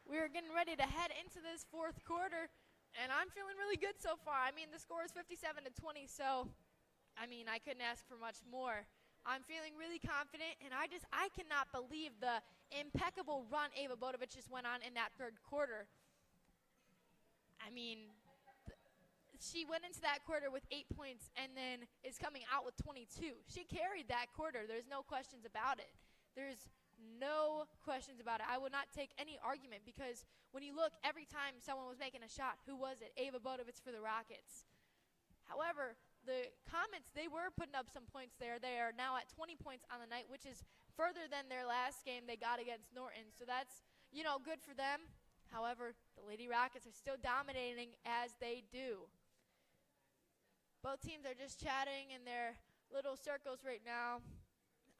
We're getting ready to head into this fourth quarter, and I'm feeling really good so far. I mean, the score is 57-20, so, I mean, I couldn't ask for much more. I'm feeling really confident, and I cannot believe the impeccable run Ava Bodovitz just went on in that third quarter. I mean, she went into that quarter with 8 points and then is coming out with 22. She carried that quarter. There's no questions about it. There's no questions about it. I would not take any argument because when you look, every time someone was making a shot, who was it? Ava Bodovitz for the Rockets. However, the Comets, they were putting up some points there. They are now at 20 points on the night, which is further than their last game they got against Norton. So that's, good for them. However, the Lady Rockets are still dominating as they do. Both teams are just chatting in their little circles right now.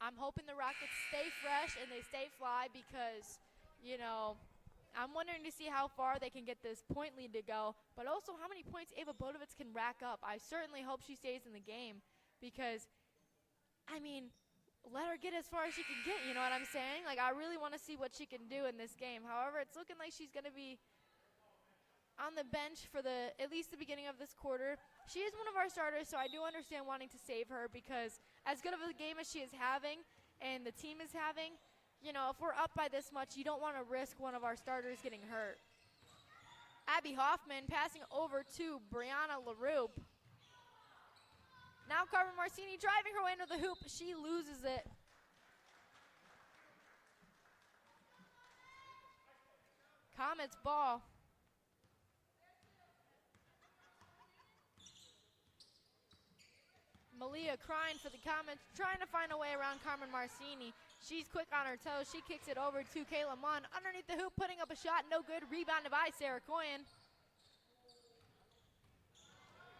I'm hoping the Rockets stay fresh and they stay fly because, you know, I'm wondering to see how far they can get this point lead to go, but also how many points Ava Bodovitz can rack up. I certainly hope she stays in the game because, I mean, let her get as far as she can get, you know what I'm saying? Like, I really want to see what she can do in this game. However, it's looking like she's going to be on the bench for at least the beginning of this quarter. She is one of our starters, so I do understand wanting to save her because as good of a game as she is having and the team is having, you know, if we're up by this much, you don't want to risk one of our starters getting hurt. Abby Hoffman passing over to Brianna LaRoupe. Now Carmen Marcini driving her way into the hoop. She loses it. Comets ball. Malia crying for the Comets, trying to find a way around Carmen Marcini. She's quick on her toes. She kicks it over to Kayla Munn. Underneath the hoop, putting up a shot. No good. Rebounded by Sarah Coyen.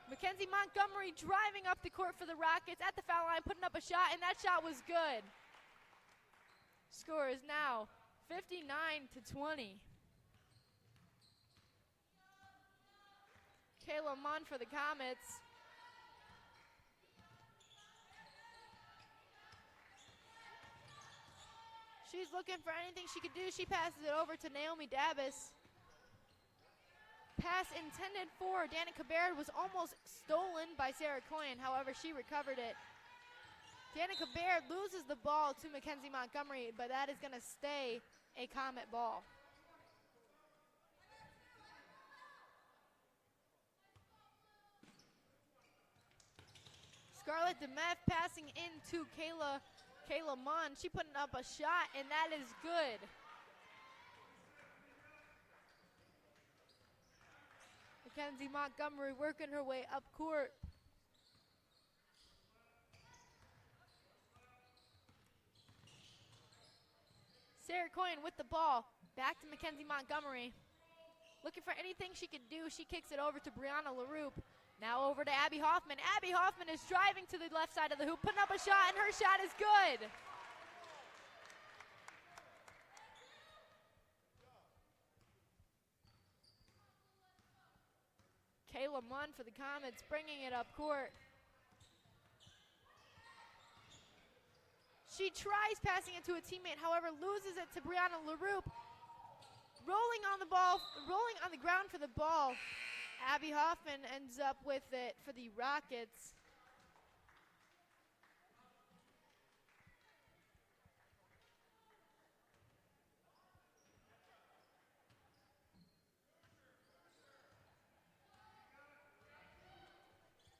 Mackenzie Montgomery driving up the court for the Rockets at the foul line, putting up a shot, and that shot was good. Score is now 59-20. Kayla Munn for the Comets. She's looking for anything she could do. She passes it over to Naomi Davis. Pass intended for Danica Baird was almost stolen by Sarah Coyen. However, she recovered it. Danica Baird loses the ball to Mackenzie Montgomery, but that is going to stay a Comet ball. Scarlett DeMeth passing into Kayla Munn. She putting up a shot, and that is good. Mackenzie Montgomery working her way up court. Sarah Coyen with the ball. Back to Mackenzie Montgomery. Looking for anything she could do. She kicks it over to Brianna LaRoupe. Now over to Abby Hoffman. Abby Hoffman is driving to the left side of the hoop, putting up a shot, and her shot is good. Kayla Munn for the Comets, bringing it up court. She tries passing it to a teammate, however, loses it to Brianna LaRoupe. Rolling on the ground for the ball. Abby Hoffman ends up with it for the Rockets.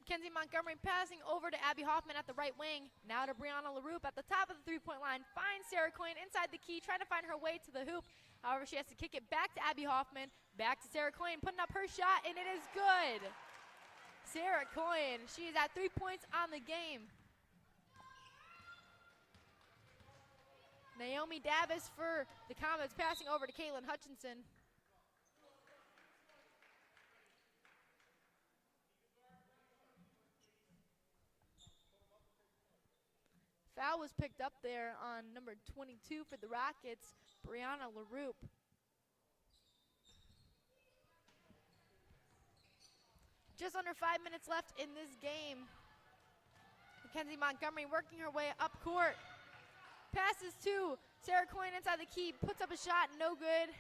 Mackenzie Montgomery passing over to Abby Hoffman at the right wing. Now to Brianna LaRoupe at the top of the three-point line. Finds Sarah Coyen inside the key, trying to find her way to the hoop. However, she has to kick it back to Abby Hoffman. Back to Sarah Coyen, putting up her shot, and it is good. Sarah Coyen, she is at 3 points on the game. Naomi Davis for the Comets, passing over to Caitlin Hutchinson. Foul was picked up there on number 22 for the Rockets, Brianna LaRoupe. Just under 5 minutes left in this game. Mackenzie Montgomery working her way up court. Passes to Sarah Coyen inside the key, puts up a shot, no good.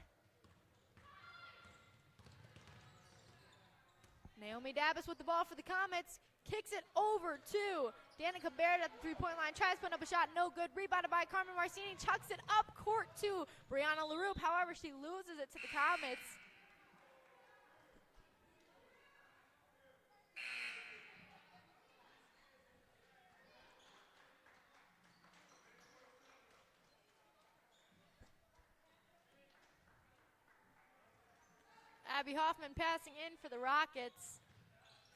Naomi Davis with the ball for the Comets. Kicks it over to Danica Baird at the three-point line. Tries to put up a shot, no good. Rebounded by Carmen Marcini. Chucks it up court to Brianna LaRoupe. However, she loses it to the Comets. Abby Hoffman passing in for the Rockets.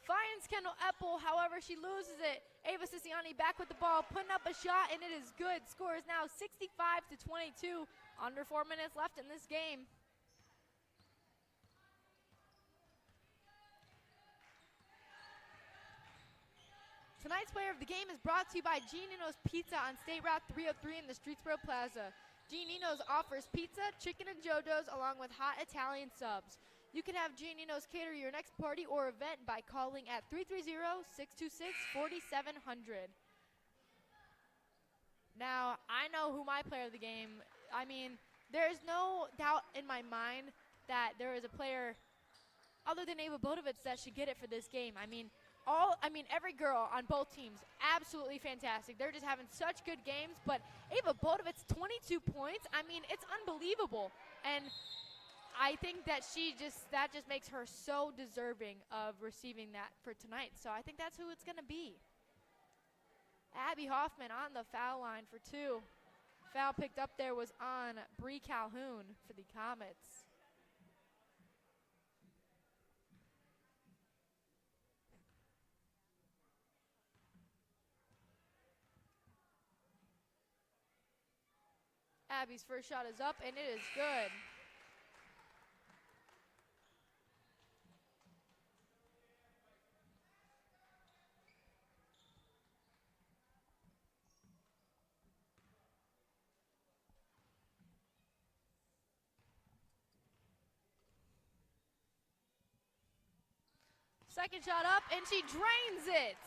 Finds Kendall Eppel, however, she loses it. Ava Siciliani back with the ball, putting up a shot, and it is good. Score is now 65-22. Under 4 minutes left in this game. Tonight's player of the game is brought to you by Giannino's Pizza on State Route 303 in the Streetsboro Plaza. Giannino's offers pizza, chicken, and JoJo's along with hot Italian subs. You can have Giannino's cater your next party or event by calling at 330-626-4700. Now, I know who my player of the game, there is no doubt in my mind that there is a player other than Ava Bodovitz that should get it for this game. Every girl on both teams, absolutely fantastic. They're just having such good games, but Ava Bodovitz, 22 points. It's unbelievable. And I think that that just makes her so deserving of receiving that for tonight. So I think that's who it's going to be. Abby Hoffman on the foul line for 2. Foul picked up there was on Bree Calhoun for the Comets. Abby's first shot is up, and it is good. Second shot up, and she drains it.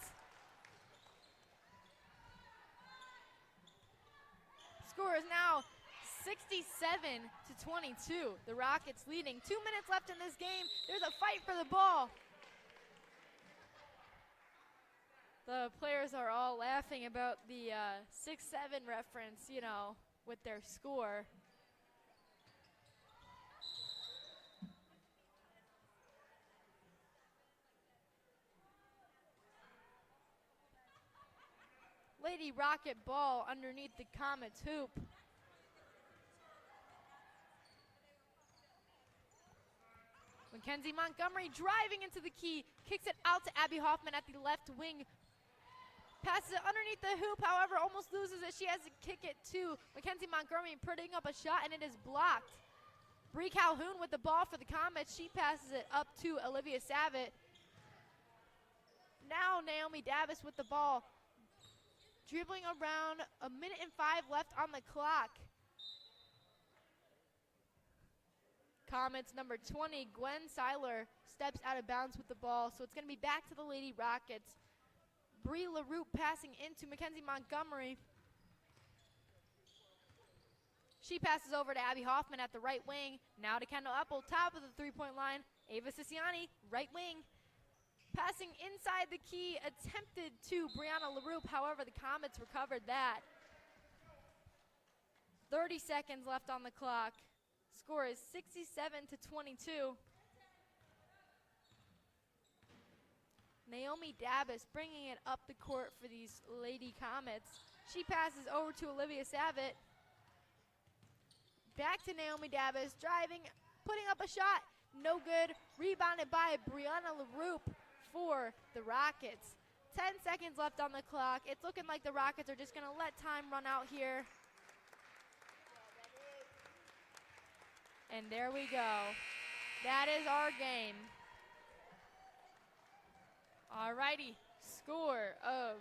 Score is now 67-22. The Rockets leading. 2 minutes left in this game. There's a fight for the ball. The players are all laughing about the 6-7 reference, with their score. Lady Rocket ball underneath the Comets hoop. Mackenzie Montgomery driving into the key, kicks it out to Abby Hoffman at the left wing. Passes it underneath the hoop, however, almost loses it. She has to kick it to Mackenzie Montgomery, putting up a shot, and it is blocked. Bree Calhoun with the ball for the Comets. She passes it up to Olivia Savitt. Now Naomi Davis with the ball. Dribbling around, 1:05 left on the clock. Comets number 20, Gwen Seiler, steps out of bounds with the ball, so it's going to be back to the Lady Rockets. Bree LaRue passing into Mackenzie Montgomery. She passes over to Abby Hoffman at the right wing. Now to Kendall Apple, top of the three-point line. Ava Siciani, right wing. Passing inside the key, attempted to Brianna LaRue. However, the Comets recovered that. 30 seconds left on the clock. Score is 67-22. Naomi Davis bringing it up the court for these Lady Comets. She passes over to Olivia Savitt. Back to Naomi Davis, driving, putting up a shot. No good. Rebounded by Brianna LaRue for the Rockets. 10 seconds left on the clock. It's looking like the Rockets are just going to let time run out here. And there we go. That is our game. Alrighty, score of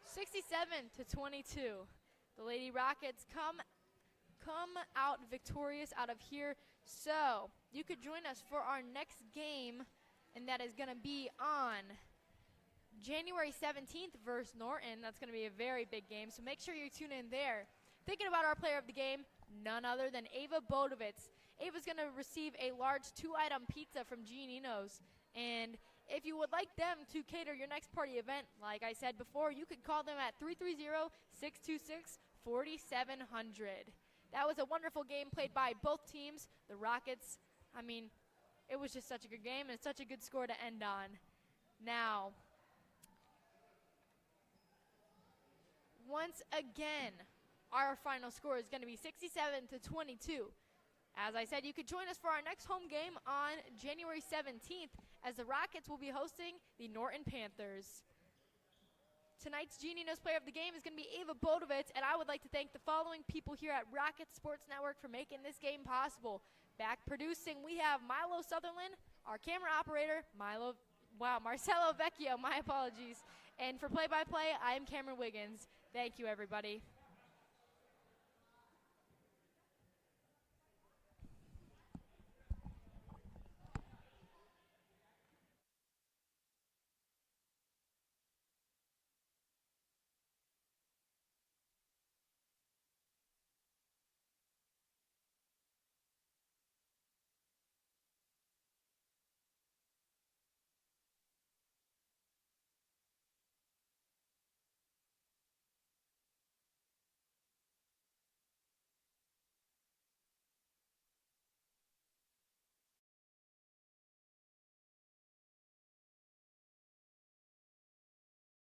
67-22. The Lady Rockets come out victorious out of here. So you could join us for our next game, and that is going to be on January 17th versus Norton. That's going to be a very big game, so make sure you tune in there. Thinking about our player of the game, none other than Ava Bodovitz. Ava's going to receive a large 2-item pizza from Giannino's, and if you would like them to cater your next party event, like I said before, you could call them at 330-626-4700. That was a wonderful game played by both teams. The Rockets, it was just such a good game and such a good score to end on. Now, once again, our final score is going to be 67-22. As I said, you could join us for our next home game on January 17th as the Rockets will be hosting the Norton Panthers. Tonight's Giannino's player of the game is going to be Ava Bodovitz, and I would like to thank the following people here at Rocket Sports Network for making this game possible. Back producing, we have Milo Sutherland, our camera operator, Marcelo Vecchio, my apologies, And for play-by-play, I am Cameron Wiggins. Thank you, everybody.